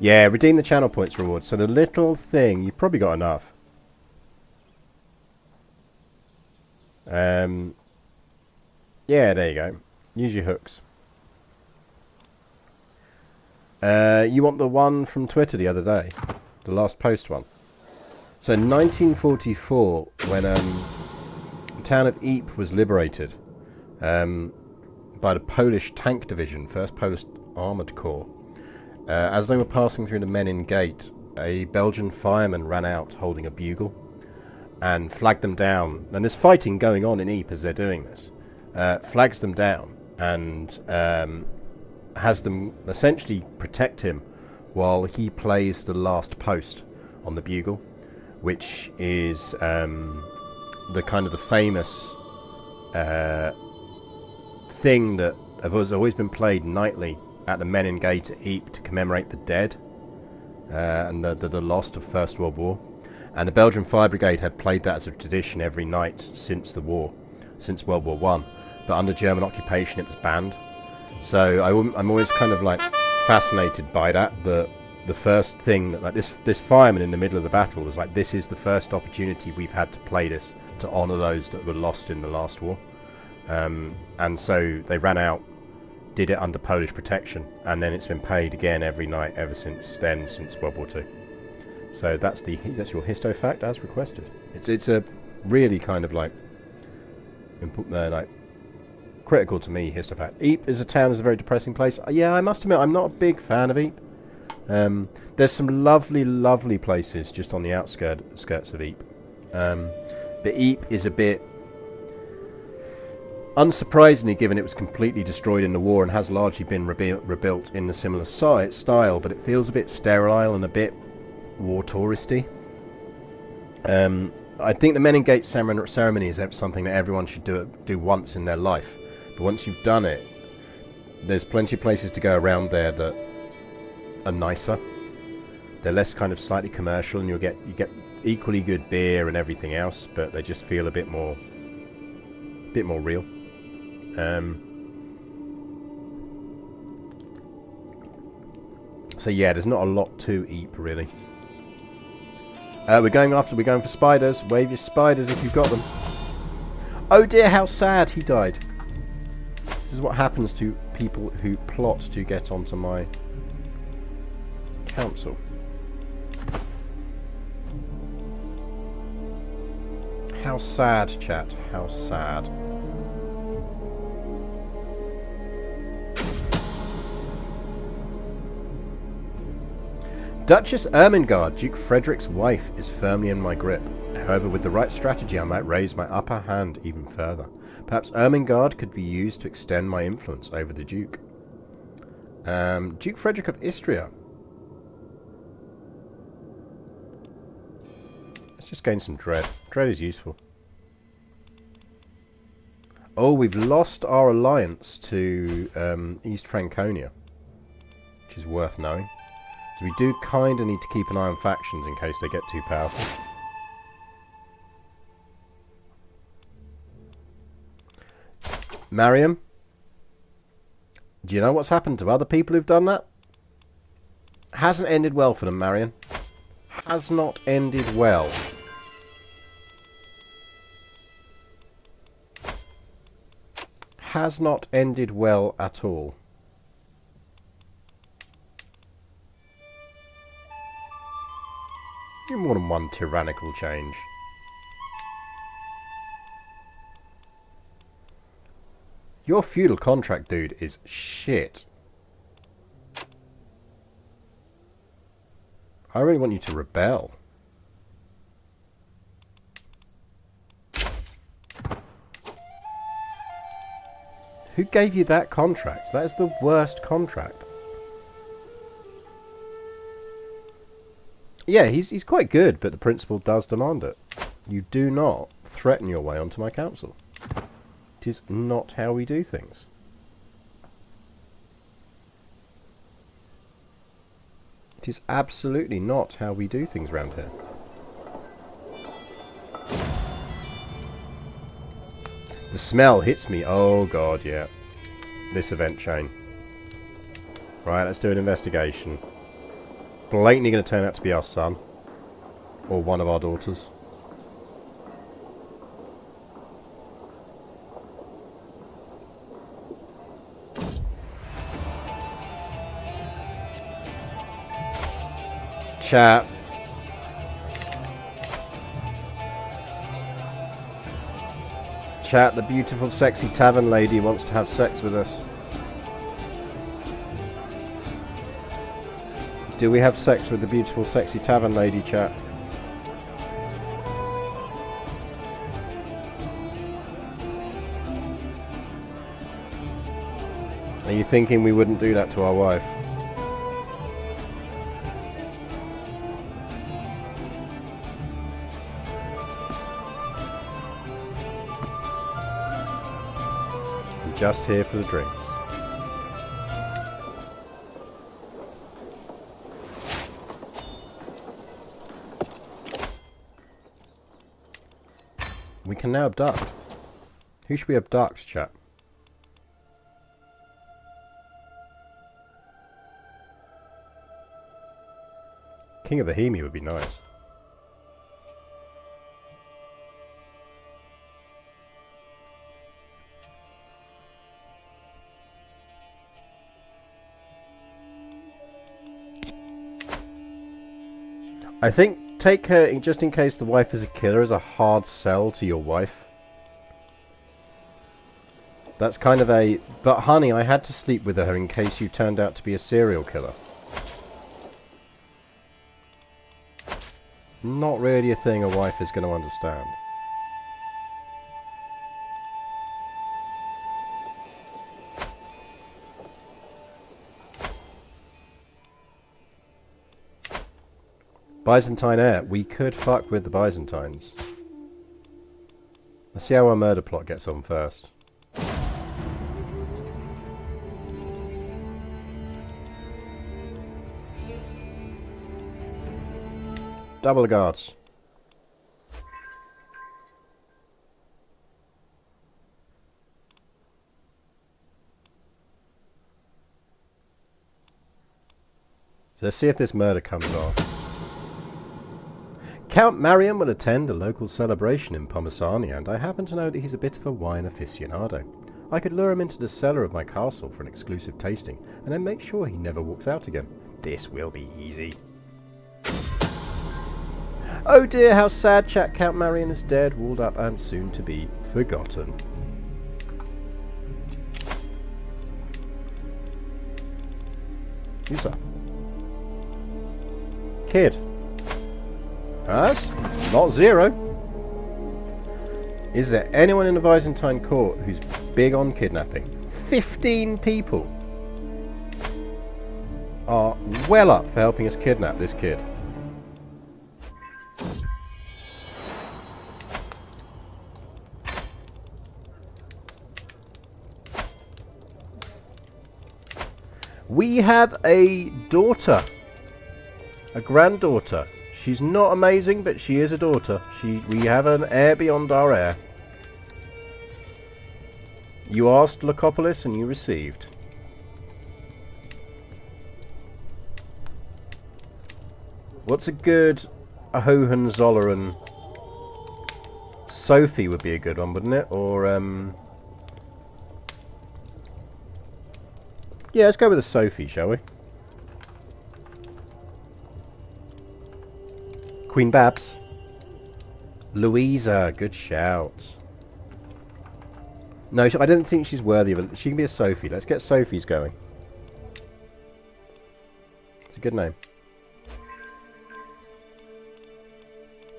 Yeah, redeem the channel points reward. So the little thing, you've probably got enough. Yeah, there you go. Use your hooks. You want the one from Twitter the other day? The last post one. So in 1944, when the town of Ypres was liberated by the Polish Tank Division, 1st Polish Armoured Corps, as they were passing through the Menin Gate, a Belgian fireman ran out holding a bugle and flagged them down. And there's fighting going on in Ypres as they're doing this. Flags them down and has them essentially protect him while he plays the last post on the bugle, which is the kind of the famous thing that has always been played nightly at the Menin Gate at Ypres to commemorate the dead and the lost of First World War. And the Belgian Fire Brigade had played that as a tradition every night since the war, since World War One. But under German occupation, it was banned. So I'm always kind of like fascinated by that. The first thing that, like, this fireman in the middle of the battle was like, this is the first opportunity we've had to play this to honour those that were lost in the last war. And so they ran out, did it under Polish protection, and then it's been paid again every night ever since then, since World War Two. So that's your histo fact as requested. It's a really kind of like critical to me histo fact. Ypres is a very depressing place. Yeah, I must admit I'm not a big fan of Ypres. There's some lovely places just on the outskirts of Ypres. But Ypres is a bit, unsurprisingly, given it was completely destroyed in the war and has largely been rebuilt in the similar style, but it feels a bit sterile and a bit war touristy. I think the Menin Gate ceremony is something that everyone should do once in their life. But once you've done it, there's plenty of places to go around there that are nicer. They're less kind of slightly commercial, and you get equally good beer and everything else, but they just feel a bit more real. So yeah, there's not a lot to Ypres really. We're going for spiders. Wave your spiders if you've got them. Oh dear, how sad, he died. This is what happens to people who plot to get onto my council. How sad, chat. How sad. Duchess Ermengarde, Duke Frederick's wife, is firmly in my grip. However, with the right strategy, I might raise my upper hand even further. Perhaps Ermengarde could be used to extend my influence over the Duke. Duke Frederick of Istria. Let's just gain some dread. Dread is useful. Oh, we've lost our alliance to East Franconia, which is worth knowing. So we do kind of need to keep an eye on factions in case they get too powerful. Mariam, do you know what's happened to other people who've done that? Hasn't ended well for them, Marion. Has not ended well. Has not ended well at all. You're more than one tyrannical change. Your feudal contract, dude, is shit. I really want you to rebel. Who gave you that contract? That is the worst contract. Yeah, he's quite good, but the principle does demand it. You do not threaten your way onto my council. It is not how we do things. It is absolutely not how we do things around here. The smell hits me. Oh god, yeah. This event chain. Right, let's do an investigation. Blatantly going to turn out to be our son. Or one of our daughters. Chat. Chat, the beautiful sexy tavern lady wants to have sex with us. Do we have sex with the beautiful sexy tavern lady, chat? Are you thinking we wouldn't do that to our wife? just here for the drinks. We can now abduct. Who should we abduct, chat? King of Bohemia would be nice. I think take her, just in case the wife is a killer, as a hard sell to your wife. That's kind of a... But honey, I had to sleep with her in case you turned out to be a serial killer. Not really a thing a wife is going to understand. Byzantine heir. We could fuck with the Byzantines. Let's see how our murder plot gets on first. Double the guards. So let's see if this murder comes off. Count Marion will attend a local celebration in Pomesania, and I happen to know that he's a bit of a wine aficionado. I could lure him into the cellar of my castle for an exclusive tasting, and then make sure he never walks out again. This will be easy. Oh dear, how sad, chat. Count Marion is dead, walled up, and soon to be forgotten. Who's up? Kid. That's not zero. Is there anyone in the Byzantine court who's big on kidnapping? 15 people are well up for helping us kidnap this kid. We have a daughter. A granddaughter. She's not amazing, but she is a daughter. We have an heir beyond our heir. You asked, Lycopolis, and you received. What's a good Hohenzollern? Sophie would be a good one, wouldn't it? Or, yeah, let's go with a Sophie, shall we? Queen Babs. Louisa, good shout. No, I don't think she's worthy of it. She can be a Sophie. Let's get Sophie's going. It's a good name.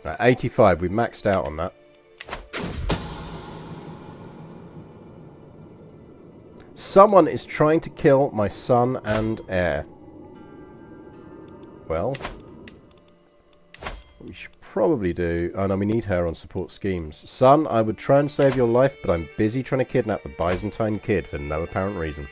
Right, 85. We maxed out on that. Someone is trying to kill my son and heir. Well... we should probably do... oh no, we need her on support schemes. Son, I would try and save your life, but I'm busy trying to kidnap the Byzantine kid for no apparent reason.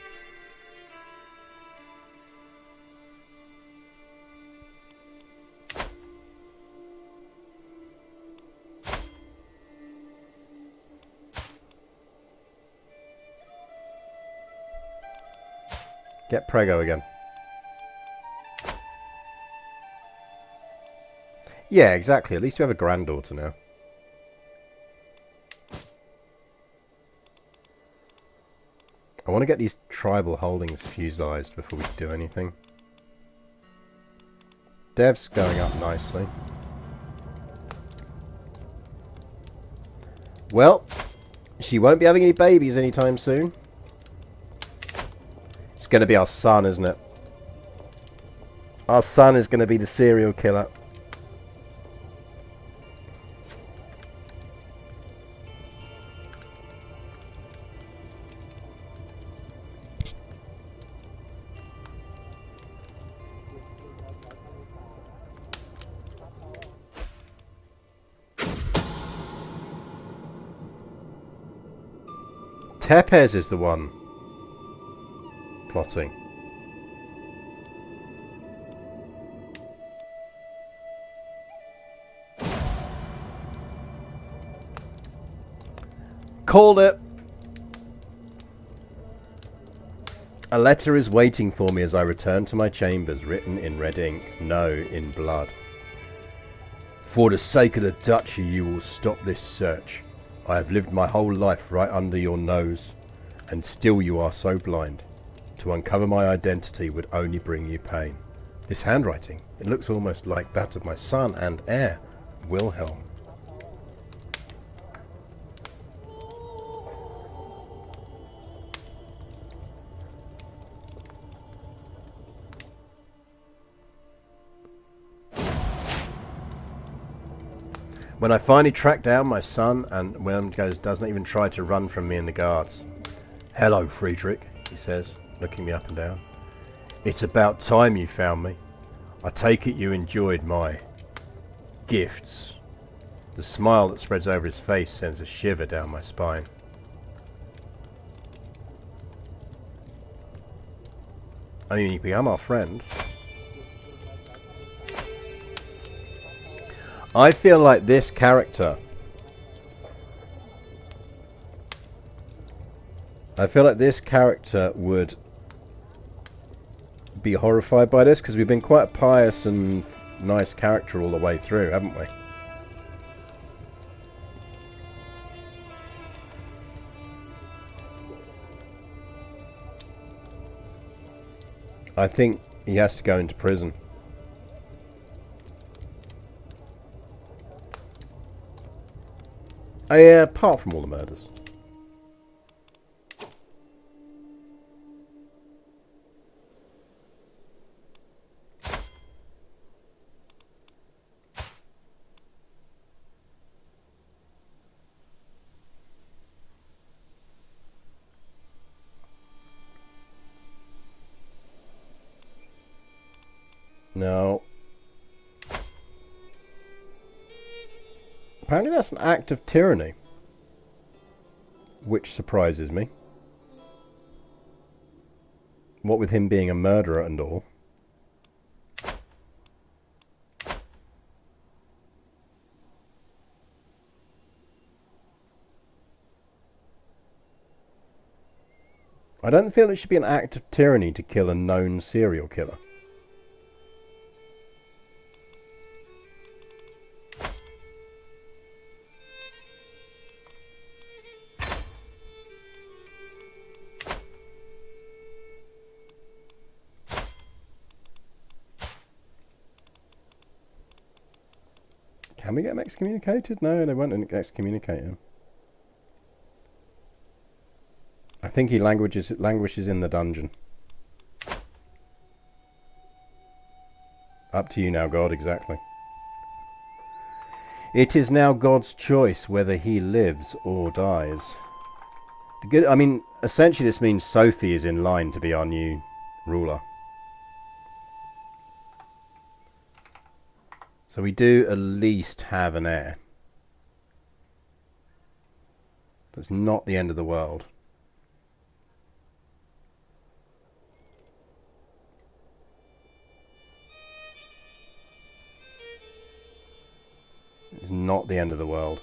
Get Prego again. Yeah, exactly. At least we have a granddaughter now. I want to get these tribal holdings fusilized before we do anything. Dev's going up nicely. Well, she won't be having any babies anytime soon. It's going to be our son, isn't it? Our son is going to be the serial killer. Tepes is the one plotting. Called it! A letter is waiting for me as I return to my chambers, written in red ink, no, in blood. For the sake of the duchy, you will stop this search. I have lived my whole life right under your nose, and still you are so blind. To uncover my identity would only bring you pain. This handwriting, it looks almost like that of my son and heir, Wilhelm. When I finally track down my son, and Wilhelm doesn't even try to run from me and the guards. Hello, Friedrich, he says, looking me up and down. It's about time you found me. I take it you enjoyed my gifts. The smile that spreads over his face sends a shiver down my spine. I mean, you become our friend. I feel like this character... would be horrified by this, because we've been quite a pious and nice character all the way through, haven't we? I think he has to go into prison. Apart from all the murders. No. Apparently that's an act of tyranny. Which surprises me. What with him being a murderer and all. I don't feel it should be an act of tyranny to kill a known serial killer. Can we get him excommunicated? No, they won't excommunicate him. I think he languishes in the dungeon. Up to you now, God, exactly. It is now God's choice whether he lives or dies. I mean, essentially this means Sophie is in line to be our new ruler. So we do at least have an heir. That's not the end of the world. It's not the end of the world.